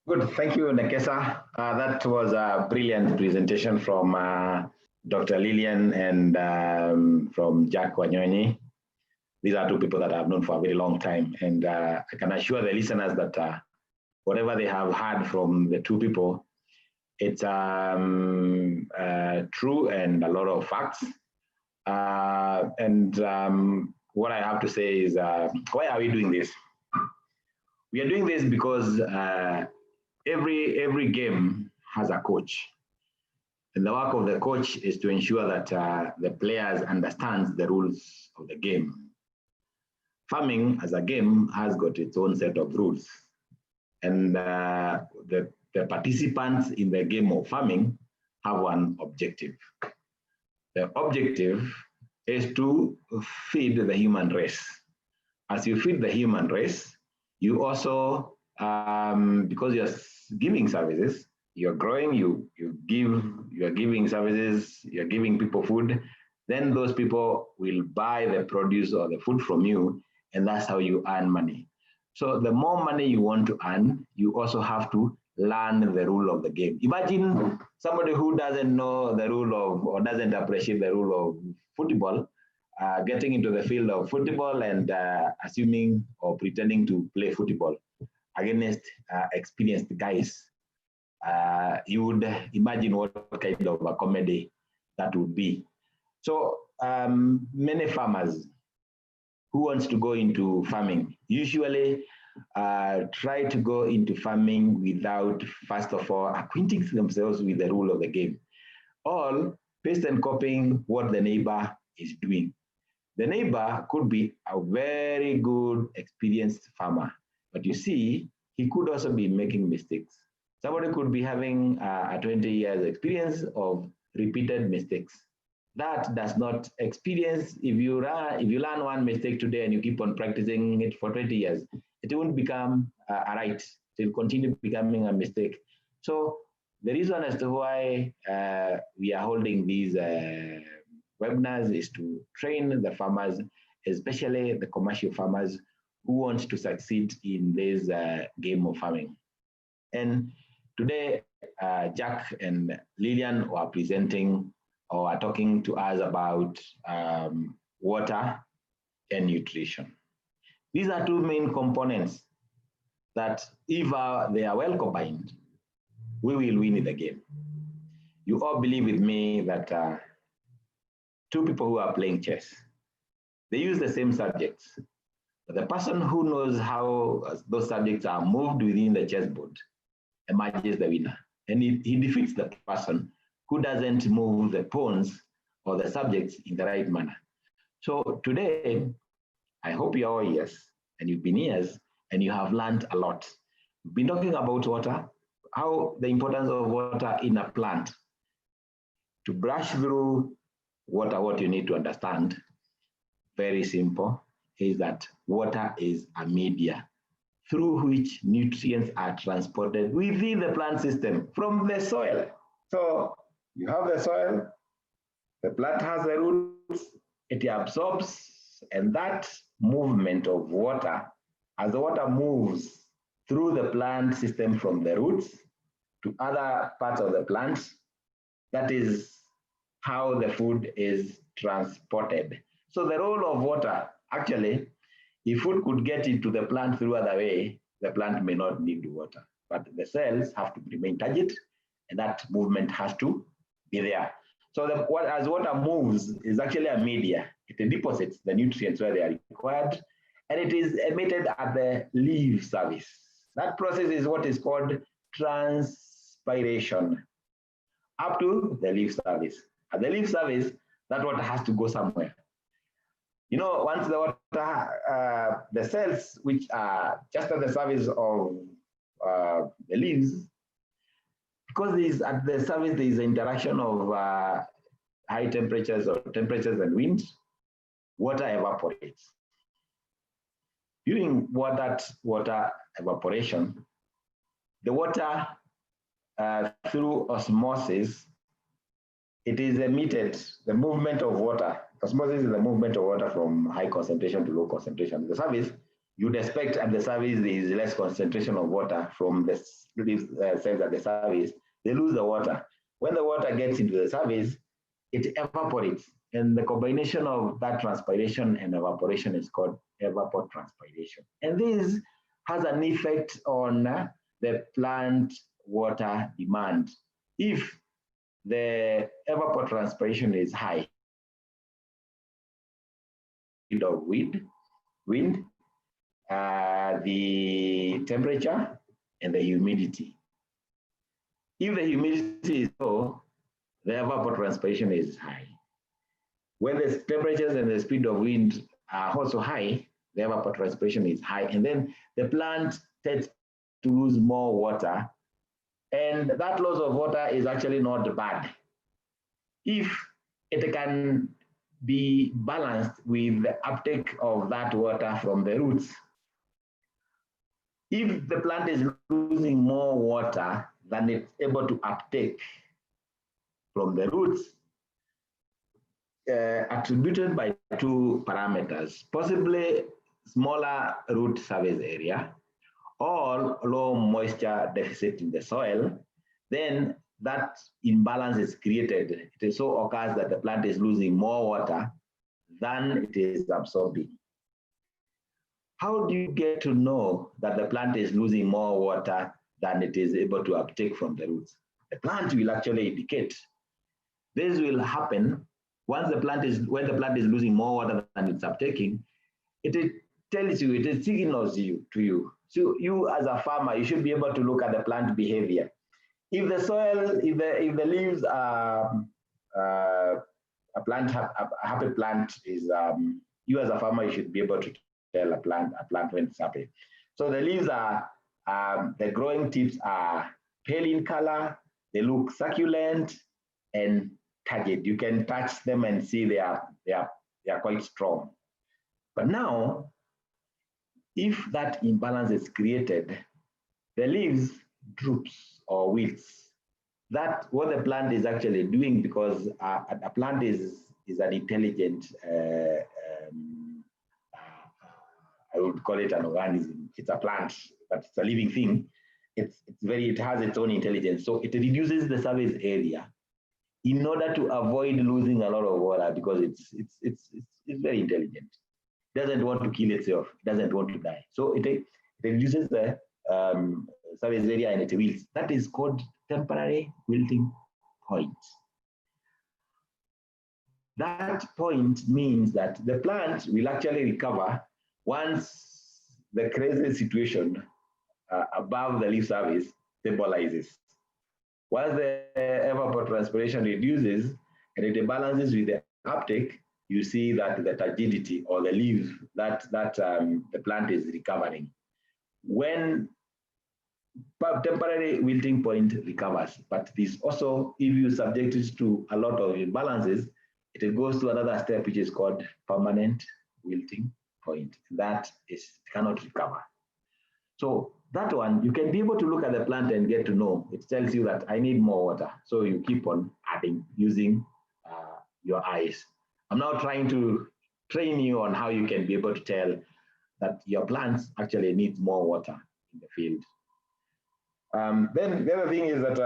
Good, thank you, Nekesa. That was a brilliant presentation from Dr. Lillian and from Jack Wanyonyi. These are 2 people that I've known for a very long time. And I can assure the listeners that whatever they have heard from the 2 people, it's true and a lot of facts. What I have to say is, why are we doing this? We are doing this because every game has a coach. And the work of the coach is to ensure that the players understand the rules of the game. Farming as a game has got its own set of rules. And the participants in the game of farming have one objective. The objective is to feed the human race. As you feed the human race, you also, because you're giving services, you're growing, you're giving services, you're giving people food, then those people will buy the produce or the food from you, and that's how you earn money. So the more money you want to earn, you also have to learn the rule of the game. Imagine somebody who doesn't know the rule of, or doesn't appreciate the rule of football, getting into the field of football and assuming or pretending to play football against experienced guys. You would imagine what kind of a comedy that would be. So many farmers who wants to go into farming usually try to go into farming without, first of all, acquainting themselves with the rule of the game, or paste and copying what the neighbor is doing. The neighbor could be a very good, experienced farmer, but you see, he could also be making mistakes. Somebody could be having a 20 years experience of repeated mistakes. That does not experience. If you learn one mistake today and you keep on practicing it for 20 years, it won't become a right. It will continue becoming a mistake. So the reason as to why we are holding these webinars is to train the farmers, especially the commercial farmers who want to succeed in this game of farming. And today, Jack and Lillian were presenting or are talking to us about water and nutrition. These are two main components that if they are well combined, we will win in the game. You all believe with me that two people who are playing chess, they use the same subjects. But the person who knows how those subjects are moved within the chessboard emerges the winner. And he defeats the person who doesn't move the pawns or the subjects in the right manner. So today, I hope you're all ears and you've been ears and you have learned a lot. We've been talking about water, how the importance of water in a plant. To brush through water, what you need to understand, very simple, is that water is a media through which nutrients are transported within the plant system from the soil. So you have the soil, the plant has the roots, it absorbs, and that movement of water, as the water moves through the plant system from the roots to other parts of the plant, that is how the food is transported. So the role of water, actually, if food could get into the plant through other way, the plant may not need water, but the cells have to remain turgid, and that movement has to be there. So as water moves, is actually a media. It deposits the nutrients where they are required, and it is emitted at the leaf surface. That process is what is called transpiration up to the leaf surface. At the leaf surface, that water has to go somewhere. You know, once the water, the cells which are just at the surface of the leaves, because at the surface there is an interaction of high temperatures or temperatures and winds, water evaporates. During that water evaporation, the water through osmosis, it is emitted, the movement of water. Osmosis is the movement of water from high concentration to low concentration. The surface, you'd expect at the surface there is less concentration of water from the cells at the surface. They lose the water. When the water gets into the surface, it evaporates. And the combination of that transpiration and evaporation is called evapotranspiration. And this has an effect on the plant water demand. If the evapotranspiration is high, of wind, the temperature, and the humidity. If the humidity is low, the evapotranspiration is high. When the temperatures and the speed of wind are also high, the evapotranspiration is high, and then the plant tends to lose more water, and that loss of water is actually not bad if it can be balanced with the uptake of that water from the roots. If the plant is losing more water than it's able to uptake from the roots, attributed by two parameters, possibly smaller root surface area or low moisture deficit in the soil, then that imbalance is created. It so occurs that the plant is losing more water than it is absorbing. How do you get to know that the plant is losing more water than it is able to uptake from the roots? The plant will actually indicate. This will happen when the plant is losing more water than it's uptaking. it tells you, it signals you to you. So you as a farmer, you should be able to look at the plant behavior. If the soil, if the leaves are a happy plant is, you as a farmer, you should be able to tell a plant when it's happy. So the leaves are, the growing tips are pale in color, they look succulent and turgid. You can touch them and see they are quite strong. But now, if that imbalance is created, the leaves droops or wilts. That's what the plant is actually doing, because a plant is an intelligent, I would call it an organism. It's a plant, but it's a living thing. It has its own intelligence. So it reduces the surface area in order to avoid losing a lot of water, because it's very intelligent. It doesn't want to kill itself. It doesn't want to die. So it reduces the surface area and it wilts. That is called temporary wilting point. That point means that the plant will actually recover once the crazy situation above the leaf surface stabilizes. Once the evapotranspiration reduces and it balances with the uptake, you see that the turgidity or the leaf that the plant is recovering. When temporary wilting point recovers, but this also, if you subject it to a lot of imbalances, it goes to another step, which is called permanent wilting point. That cannot recover. So that one, you can be able to look at the plant and get to know. It tells you that I need more water. So you keep on adding using your eyes. I'm now trying to train you on how you can be able to tell that your plants actually need more water in the field. Then the other thing is that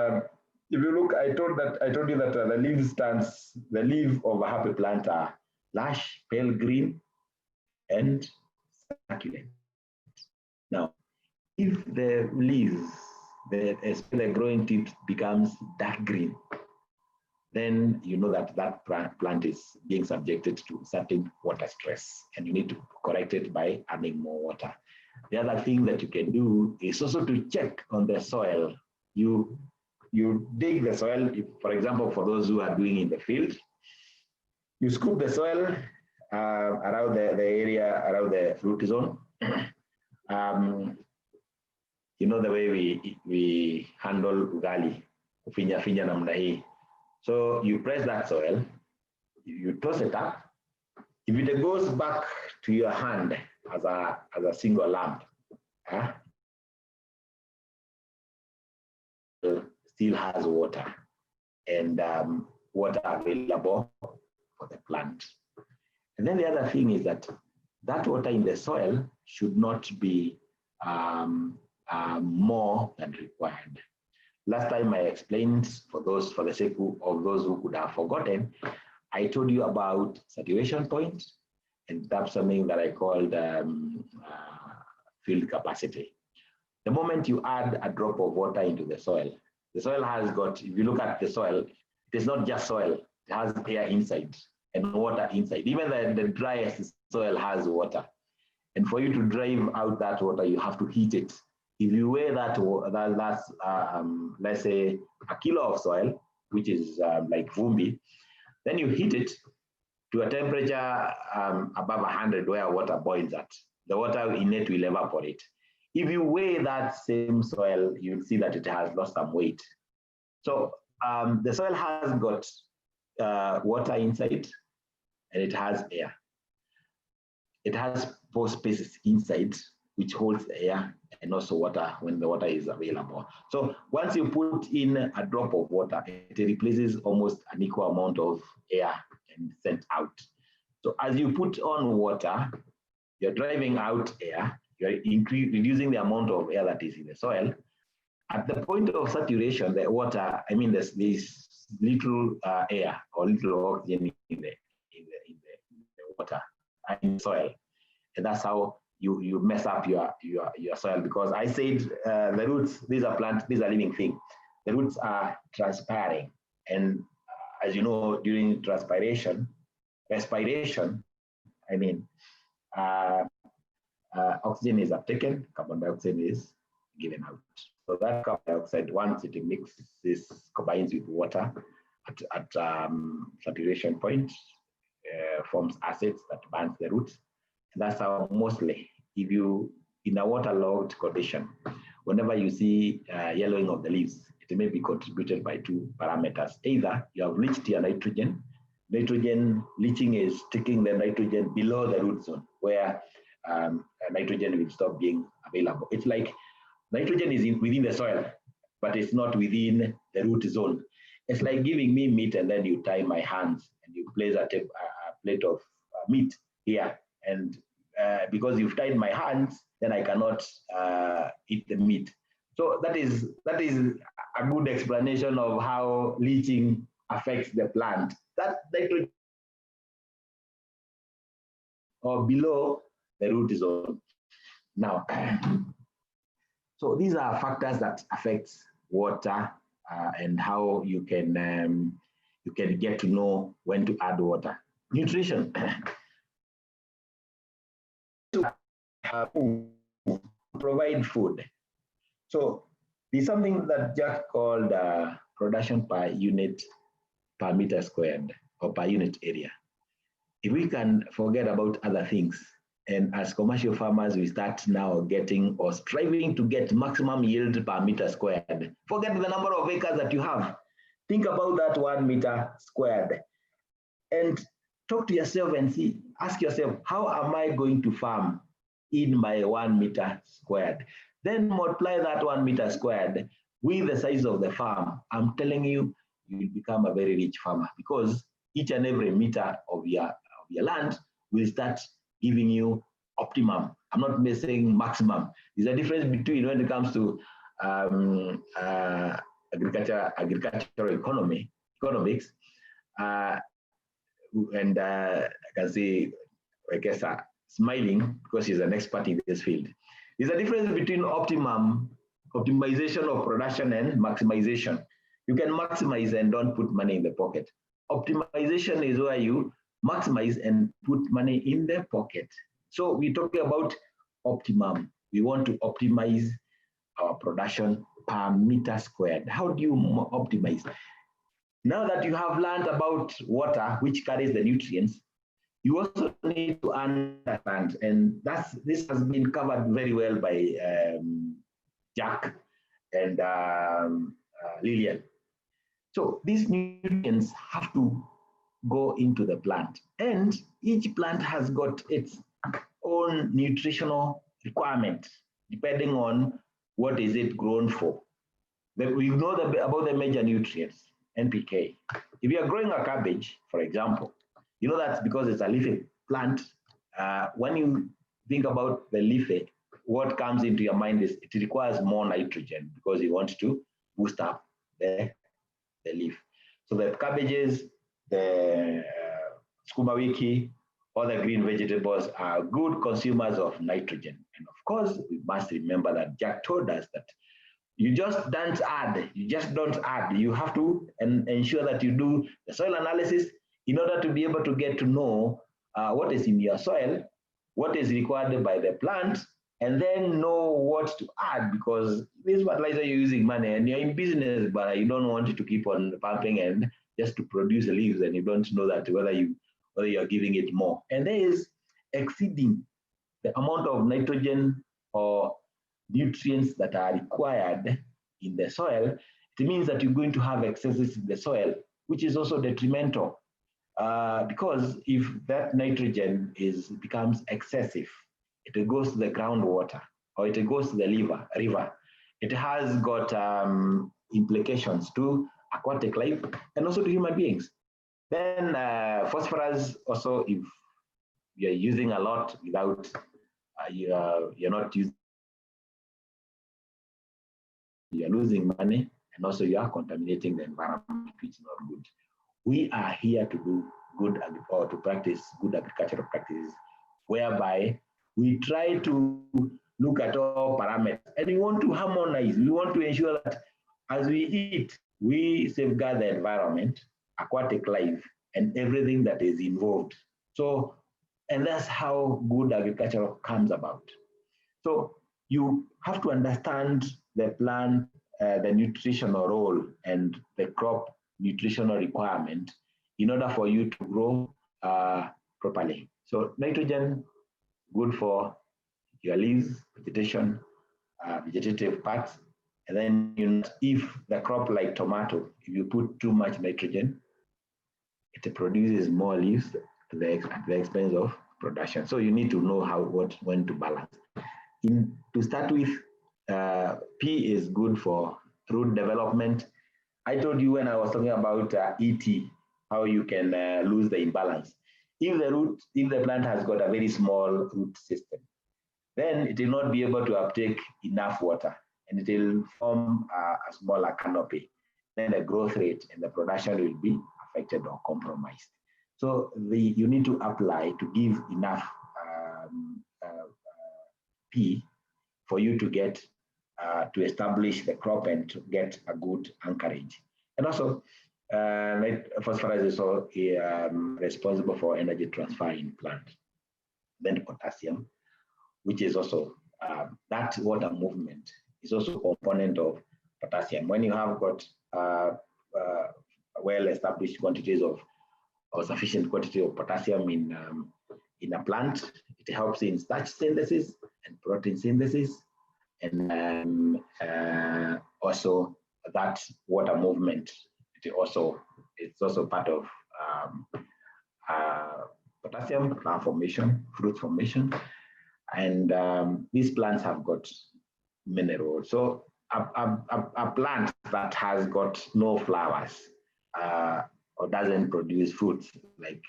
if you look, I told you that the leaves of a happy plant are lush, pale green, and succulent. Now, if the leaves, the growing tip becomes dark green, then you know that that plant is being subjected to certain water stress, and you need to correct it by adding more water. The other thing that you can do is also to check on the soil. You dig the soil, for example, for those who are doing in the field, you scoop the soil around the area, around the root zone. You know the way we handle ugali, finya namna hii. So you press that soil, you toss it up. If it goes back to your hand as a single lump, still has water and water available for the plant. And then the other thing is that water in the soil should not be more than required. Last time I explained, for the sake of those who could have forgotten, I told you about saturation point, and that's something that I called field capacity. The moment you add a drop of water into the soil has got, if you look at the soil, it is not just soil, it has air inside and water inside. Even the driest soil has water. And for you to drive out that water, you have to heat it. If you weigh that's let's say a kilo of soil, which is like vumbi, then you heat it to a temperature above 100 where water boils at. The water in it will evaporate. If you weigh that same soil, you'll see that it has lost some weight. So the soil has got water inside and it has air. It has four spaces inside which holds the air and also water when the water is available. So once you put in a drop of water, it replaces almost an equal amount of air and sent out. So as you put on water, you're driving out air, you're reducing the amount of air that is in the soil. At the point of saturation, the water, I mean, there's this little air or little oxygen in the water and soil, and that's how you mess up your soil. Because I said the roots, these are plants, these are living things. The roots are transpiring, and as you know, during respiration, I mean, oxygen is uptaken, carbon dioxide is given out. So that carbon dioxide, once it mixes, combines with water at saturation point, forms acids that burns the roots. And that's how mostly, if you, in a waterlogged condition, whenever you see yellowing of the leaves, it may be contributed by two parameters. Either you have leached your nitrogen. Nitrogen leaching is taking the nitrogen below the root zone, where nitrogen will stop being available. It's like nitrogen is within the soil, but it's not within the root zone. It's like giving me meat and then you tie my hands and you place a plate of meat here. And because you've tied my hands, then I cannot eat the meat. So that is a good explanation of how leaching affects the plant. That nitrogen or below the root zone. Now, so these are factors that affect water and how you can get to know when to add water. Nutrition. To provide food. So there's something that Jack called production per unit per meter squared or per unit area. If we can forget about other things, and as commercial farmers, we start now getting or striving to get maximum yield per meter squared. Forget the number of acres that you have. Think about that 1 meter squared and talk to yourself and see, ask yourself, how am I going to farm in my 1 meter squared? Then multiply that 1 meter squared with the size of the farm. I'm telling you, you will become a very rich farmer, because each and every meter of your land will start giving you optimum. I'm not saying maximum. There's a difference between, when it comes to agricultural economics, and I can see, I guess, smiling because she's an expert in this field. There's a difference between optimization of production and maximization. You can maximize and don't put money in the pocket. Optimization is where you maximize and put money in the pocket. So we're talking about optimum. We want to optimize our production per meter squared. How do you optimize? Now that you have learned about water, which carries the nutrients, you also need to understand, and this has been covered very well by Jack and Lillian. So these nutrients have to go into the plant, and each plant has got its own nutritional requirement depending on what is it grown for. We know about the major nutrients, NPK. If you are growing a cabbage, for example, you know that's because it's a leafy plant. When you think about the leafy, what comes into your mind is it requires more nitrogen because you want to boost up the leaf. So the cabbages, the skuma wiki, all the green vegetables are good consumers of nitrogen. And of course, we must remember that Jack told us that you just don't add. You have to ensure that you do the soil analysis in order to be able to get to know what is in your soil, what is required by the plant, and then know what to add, because this fertilizer you're using money and you're in business, but you don't want it to keep on pumping and just to produce the leaves, and you don't know that whether you're giving it more. And there is exceeding the amount of nitrogen or nutrients that are required in the soil. It means that you're going to have excesses in the soil, which is also detrimental. Because if that nitrogen becomes excessive, it goes to the groundwater or it goes to the river. It has got implications to aquatic life and also to human beings. Then phosphorus also, if you're using a lot without, you're not using, you're losing money, and also you are contaminating the environment, which is not good. We are here to do good or to practice good agricultural practices, whereby we try to look at all parameters, and we want to harmonize. We want to ensure that as we eat, we safeguard the environment, aquatic life, and everything that is involved. So And that's how good agriculture comes about. So you have to understand the plant, the nutritional role and the crop nutritional requirement in order for you to grow properly. So nitrogen, good for your leaves, vegetation, vegetative parts. And then if the crop like tomato, if you put too much nitrogen, it produces more leaves at the expense of production. So you need to know when to balance. To start with, P is good for root development. I told you when I was talking about ET, how you can lose the imbalance. If the plant has got a very small root system, then it will not be able to uptake enough water, and it will form a smaller canopy. Then the growth rate and the production will be affected or compromised. So you need to apply to give enough P for you to get to establish the crop and to get a good anchorage. And also, phosphorus is also responsible for energy transfer in plant. Then potassium, which is also that water movement is also a component of potassium. When you have got well-established quantities of or sufficient quantity of potassium in a plant, it helps in starch synthesis and protein synthesis, and also that water movement. It's also part of potassium plant formation, fruit formation, and these plants have got minerals. So a plant that has got no flowers or doesn't produce fruits like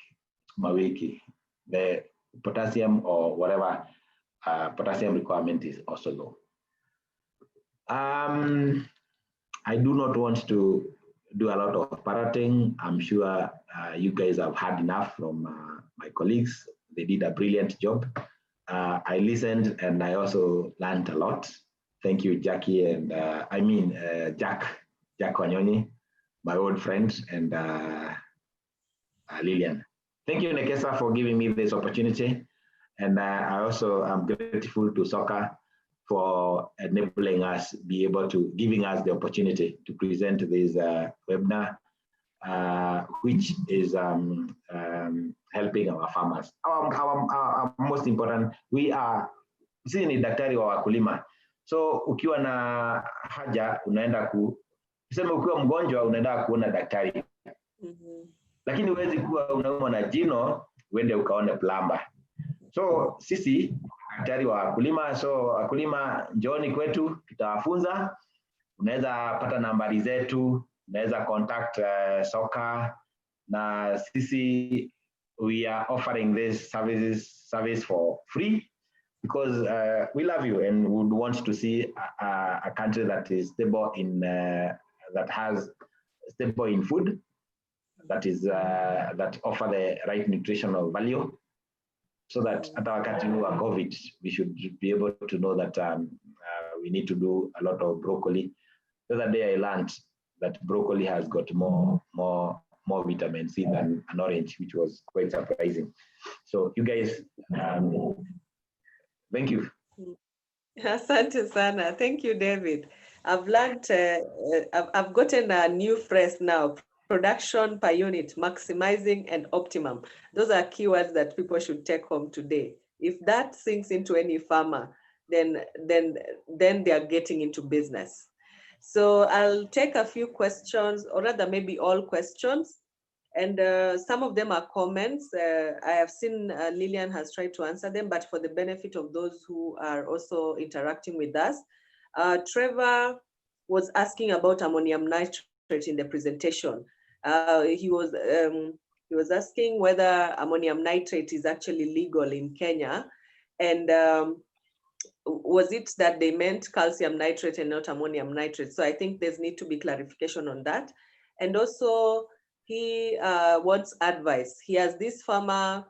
mawiki, the potassium or whatever potassium requirement is also low. I do not want to do a lot of parroting. I'm sure you guys have had enough from my colleagues. They did a brilliant job. I listened and I also learned a lot. Thank you, Jackie, and Jack Wanyoni, my old friend, and Lillian. Thank you, Nekesa, for giving me this opportunity. And I also am grateful to SOCA for enabling us, giving us the opportunity to present this webinar, which is helping our farmers. Our most important, sisi ni daktari wa wakulima. So ukiwa na haja unaenda tuseme ukiwa mgonjwa unaenda kuona daktari. Lakini huwezi kuwa unaumwa na jino uende ukaone plumber. So sisi daktari wa wakulima, so wakulima njooni kwetu, tutawafunza. Unaweza pata nambari zetu, unaweza contact SOCA, na sisi we are offering this service for free because we love you and would want to see a country that is stable in stable in food, that offer the right nutritional value, so that at our country COVID, we should be able to know that we need to do a lot of broccoli. The other day I learned that broccoli has got more vitamin C than an orange, which was quite surprising. So you guys, thank you. Asante sana. Thank you, David. I've learned, I've gotten a new phrase now: production per unit, maximizing and optimum. Those are keywords that people should take home today. If that sinks into any farmer, then they are getting into business. So I'll take a few questions, or rather maybe all questions, and some of them are comments. I have seen Lillian has tried to answer them, but for the benefit of those who are also interacting with us, Trevor was asking about ammonium nitrate in the presentation. He was asking whether ammonium nitrate is actually legal in Kenya, and was it that they meant calcium nitrate and not ammonium nitrate? So I think there's need to be clarification on that. And also he wants advice. He has this farmer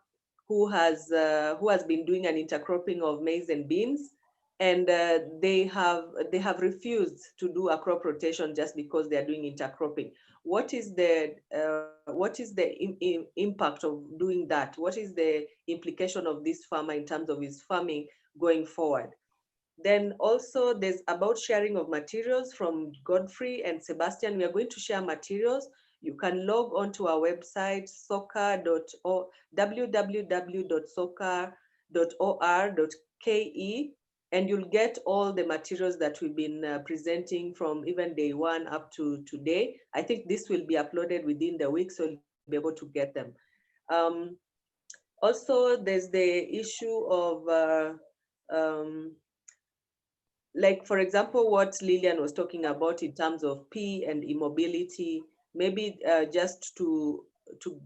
who has been doing an intercropping of maize and beans, and they have refused to do a crop rotation just because they are doing intercropping. What is the impact of doing that? What is the implication of this farmer in terms of his farming going forward? Then also there's about sharing of materials from Godfrey and Sebastian. We are going to share materials. You can log on to our website, www.soccer.or.ke, and you'll get all the materials that we've been presenting from even day one up to today. I think this will be uploaded within the week, so you'll be able to get them. Also, there's the issue of like, for example, what Lillian was talking about in terms of P and immobility, maybe just to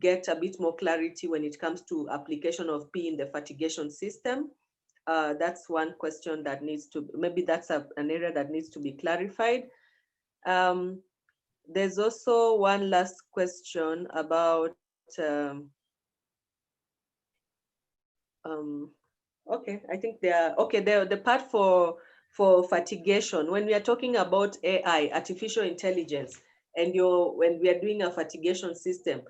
get a bit more clarity when it comes to application of P in the fertigation system. That's one question that needs to, maybe that's an area that needs to be clarified. There's also one last question about, okay, I think the part for fertigation, when we are talking about AI, artificial intelligence, and when we are doing a fertigation system,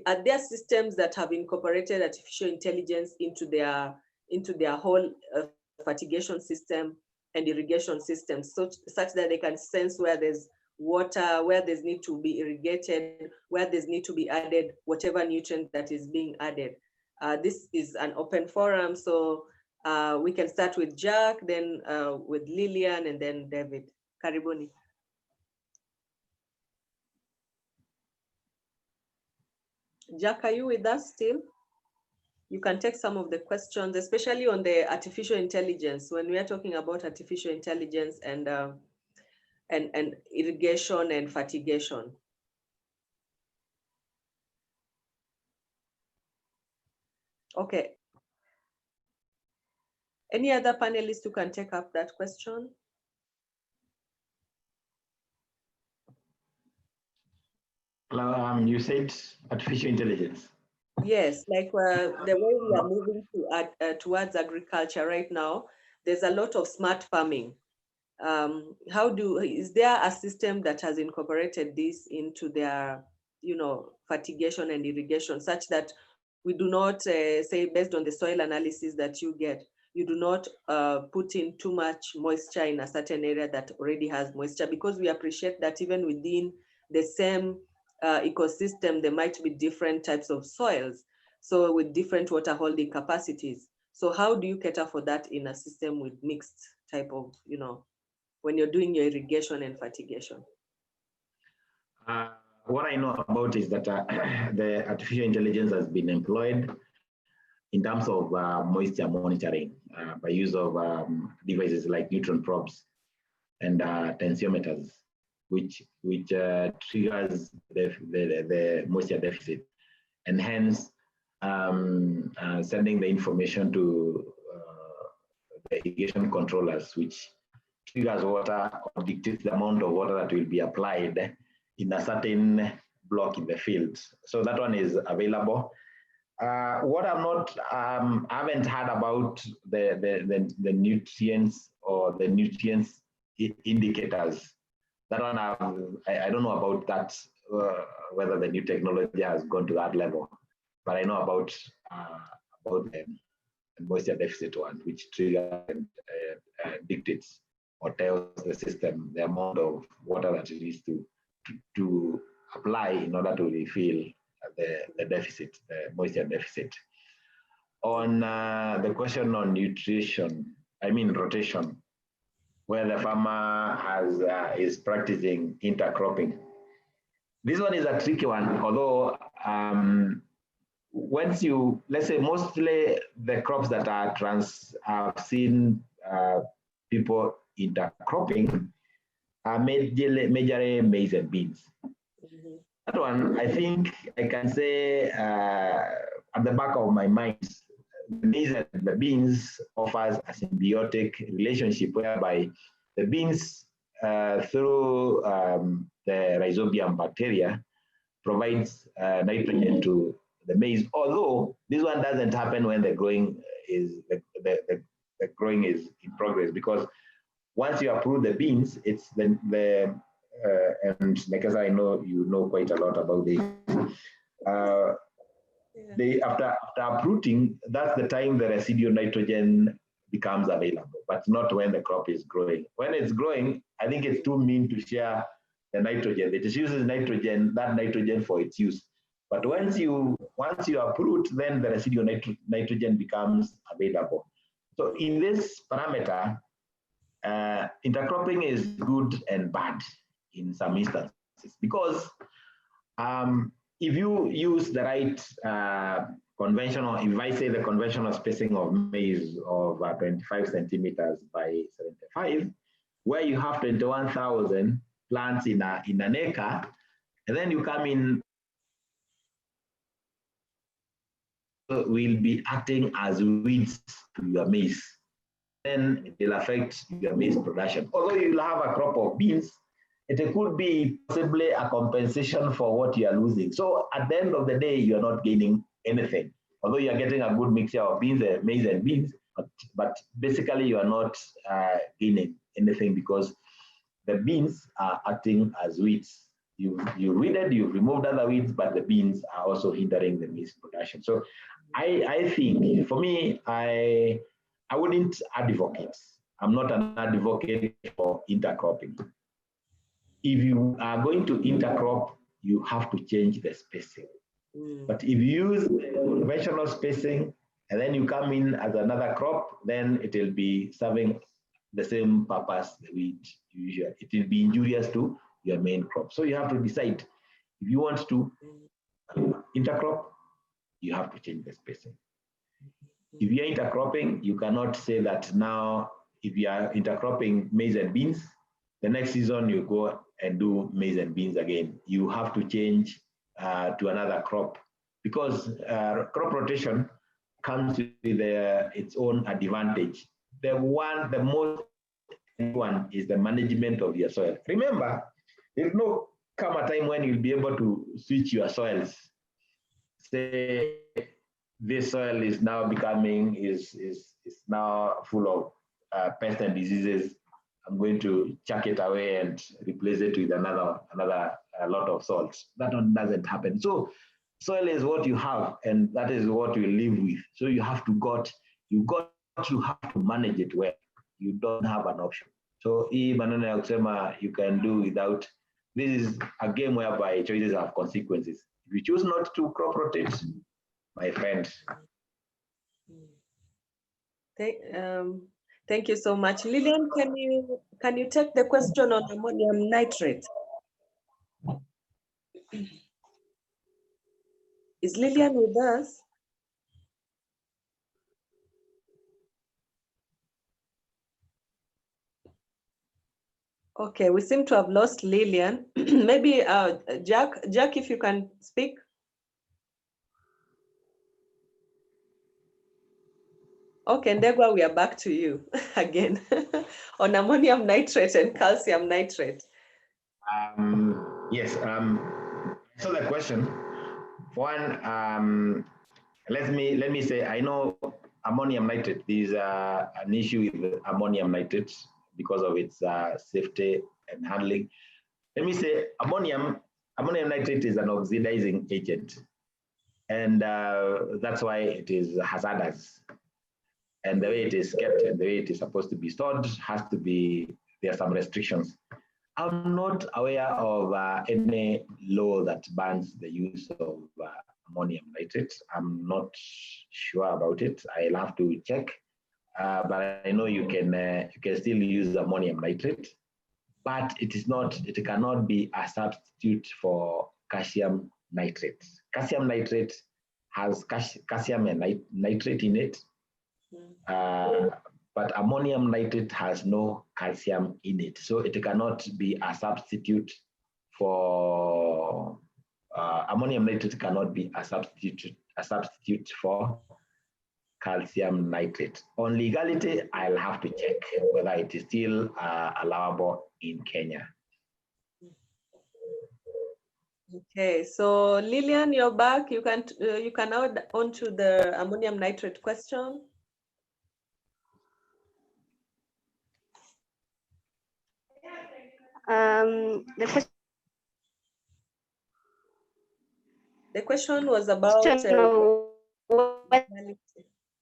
are there systems that have incorporated artificial intelligence into their whole fertigation system and irrigation system, such that they can sense where there's water, where there's need to be irrigated, where there's need to be added whatever nutrient that is being added? This is an open forum, so we can start with Jack, then with Lillian, and then David. Karibuni. Jack, are you with us still? You can take some of the questions, especially on the artificial intelligence. When we are talking about artificial intelligence and irrigation and fertigation. Okay. Any other panelists who can take up that question? Hello, you said artificial intelligence. Yes, like the way we are moving towards agriculture right now, there's a lot of smart farming. Is there a system that has incorporated this into their, fertigation and irrigation, such that we do not say, based on the soil analysis that you get, you do not put in too much moisture in a certain area that already has moisture, because we appreciate that even within the same ecosystem, there might be different types of soils, so with different water holding capacities. So how do you cater for that in a system with mixed type of, when you're doing your irrigation and fertigation? What I know about is that the artificial intelligence has been employed in terms of moisture monitoring by use of devices like neutron probes and tensiometers, which triggers the moisture deficit, and hence sending the information to the irrigation controllers, which triggers water or dictates the amount of water that will be applied in a certain block in the field. So that one is available. What I haven't heard about the nutrients or the nutrients indicators. That one I don't know about that, whether the new technology has gone to that level, but I know about the moisture deficit one, which triggers and dictates or tells the system the amount of water that it needs to apply in order to refill the deficit, the moisture deficit. On the question on rotation, where the farmer is practicing intercropping. This one is a tricky one, although let's say mostly the crops that I've seen people intercropping are majorly maize and beans. Mm-hmm. That one, I think I can say at the back of my mind, the maize and the beans offers a symbiotic relationship whereby the beans, through the rhizobium bacteria, provides nitrogen to the maize, although this one doesn't happen when the growing is, the the growing is in progress, because once you uproot the beans, it's and because I know you know quite a lot about this. After uprooting, that's the time the residual nitrogen becomes available, but not when the crop is growing. When it's growing, I think it's too mean to share the nitrogen. It uses that nitrogen for its use. But once you uproot, then the residual nitrogen becomes available. So in this parameter, intercropping is good and bad in some instances, because if you use the right conventional, if I say the conventional spacing of maize of 25 centimeters by 75, where you have 21,000 plants in an acre, and then you come in, will be acting as weeds to your maize. Then it will affect your maize production. Although you'll have a crop of beans, it could be possibly a compensation for what you are losing. So at the end of the day, you're not gaining anything. Although you're getting a good mixture of beans, maize and beans, but basically you are not gaining anything, because the beans are acting as weeds. You weeded, you've removed other weeds, but the beans are also hindering the maize production. So I think, for me, I wouldn't advocate. I'm not an advocate for intercropping. If you are going to intercrop, you have to change the spacing. But if you use conventional spacing and then you come in as another crop, then it will be serving the same purpose with usual. It will be injurious to your main crop. So you have to decide if you want to intercrop, you have to change the spacing. If you're intercropping, you cannot say that now, if you are intercropping maize and beans, the next season you go and do maize and beans again. You have to change to another crop, because crop rotation comes with its own advantage. The most one is the management of your soil. Remember, there's no come a time when you'll be able to switch your soils. Say this soil is now becoming is now full of pests and diseases. I'm going to chuck it away and replace it with another lot of salt. That one doesn't happen. So soil is what you have, and that is what you live with. So you have to you have to manage it well. You don't have an option. So you can do without. This is a game whereby choices have consequences. If you choose not to crop rotate, my friend. Thank you so much. Lillian, can you take the question on ammonium nitrate? Is Lillian with us? Okay, we seem to have lost Lillian. Maybe Jack, if you can speak. Okay, Ndegwa, we are back to you again on ammonium nitrate and calcium nitrate. Yes, so the question, one, let me say, I know ammonium nitrate is an issue with ammonium nitrate because of its safety and handling. Let me say, ammonium nitrate is an oxidizing agent, and that's why it is hazardous. And the way it is kept and the way it is supposed to be stored has to be, there are some restrictions. I'm not aware of any law that bans the use of ammonium nitrate. I'm not sure about it. I'll have to check. But I know you can still use ammonium nitrate, but it cannot be a substitute for calcium nitrate. Calcium nitrate has calcium and nitrate in it. But ammonium nitrate has no calcium in it, so it cannot be a substitute for ammonium nitrate. Cannot be a substitute for calcium nitrate. On legality, I'll have to check whether it is still allowable in Kenya. Okay, so Lillian, you're back. You can add on to the ammonium nitrate question. The question was about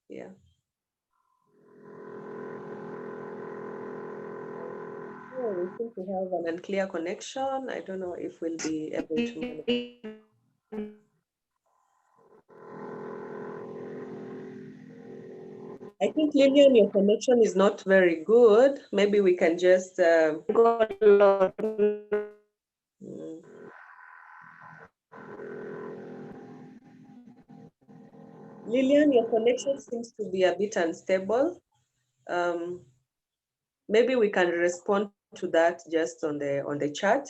yeah. Oh, we seem to have an unclear connection. I don't know if we'll be able to. I think, Lillian, your connection is not very good. Maybe we can just. Lillian, your connection seems to be a bit unstable. Maybe we can respond to that just on the chat.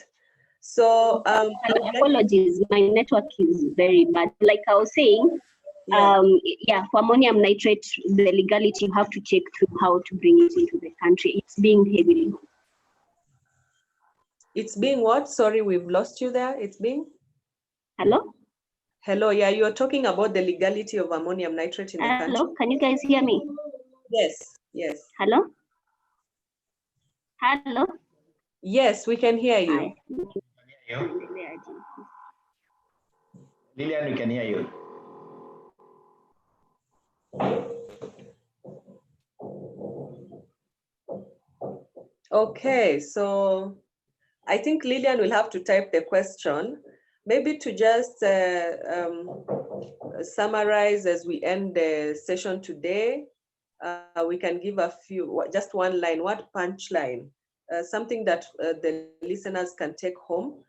So apologies, my network is very bad. Like I was saying, yeah, for ammonium nitrate, the legality, you have to check through how to bring it into the country. It's being heavily. It's being what? Sorry, we've lost you there. It's being? Hello? Hello, yeah, you're talking about the legality of ammonium nitrate in the country. Hello, can you guys hear me? Yes, yes. Hello? Hello? Yes, we can hear you. Lillian, we can hear you. Okay, so I think Lillian will have to type the question. Maybe to just summarize as we end the session today, we can give a few, just one line, what punchline, something that the listeners can take home.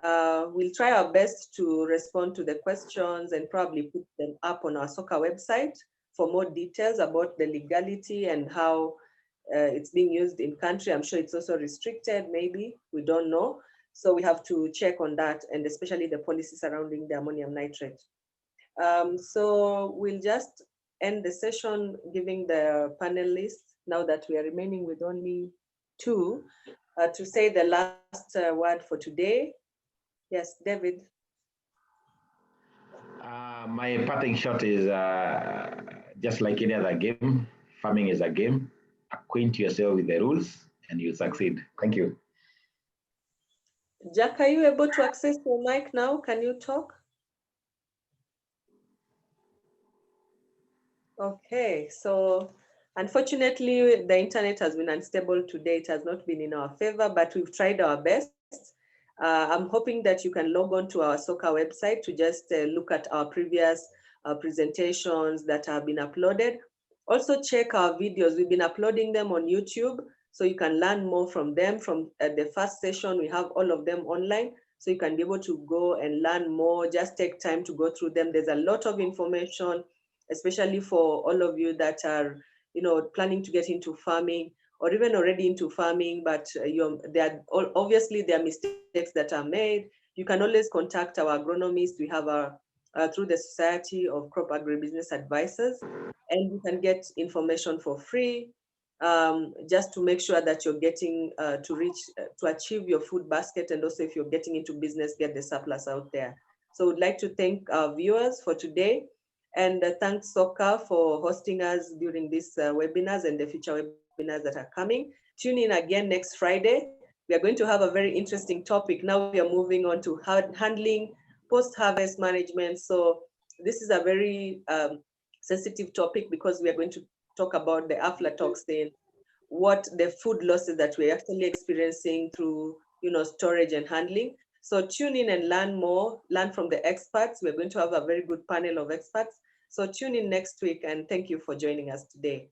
We'll try our best to respond to the questions and probably put them up on our SOCA website for more details about the legality and how it's being used in country. I'm sure it's also restricted, maybe, we don't know. So we have to check on that, and especially the policy surrounding the ammonium nitrate. So we'll just end the session giving the panelists, now that we are remaining with only two, to say the last word for today. Yes, David. My parting shot is just like any other game, farming is a game. Acquaint yourself with the rules and you'll succeed. Thank you. Jack, are you able to access your mic now? Can you talk? Okay, so unfortunately, the internet has been unstable today. It has not been in our favor, but we've tried our best. I'm hoping that you can log on to our SOCA website to just look at our previous presentations that have been uploaded. Also check our videos. We've been uploading them on YouTube, so you can learn more from them. From the first session, we have all of them online, so you can be able to go and learn more. Just take time to go through them. There's a lot of information, especially for all of you that are, planning to get into farming or even already into farming, but obviously there are mistakes that are made. You can always contact our agronomists. We have through the Society of Crop Agribusiness Advisors, and you can get information for free, just to make sure that you're getting to achieve your food basket, and also if you're getting into business, get the surplus out there. So we'd like to thank our viewers for today, and thank SOCA for hosting us during these webinars and the future webinars that are coming. Tune in again next Friday. We are going to have a very interesting topic. Now we are moving on to handling post-harvest management. So this is a very sensitive topic, because we are going to talk about the aflatoxin, what the food losses that we're actually experiencing through storage and handling. So tune in and learn more, learn from the experts. We're going to have a very good panel of experts. So tune in next week, and thank you for joining us today.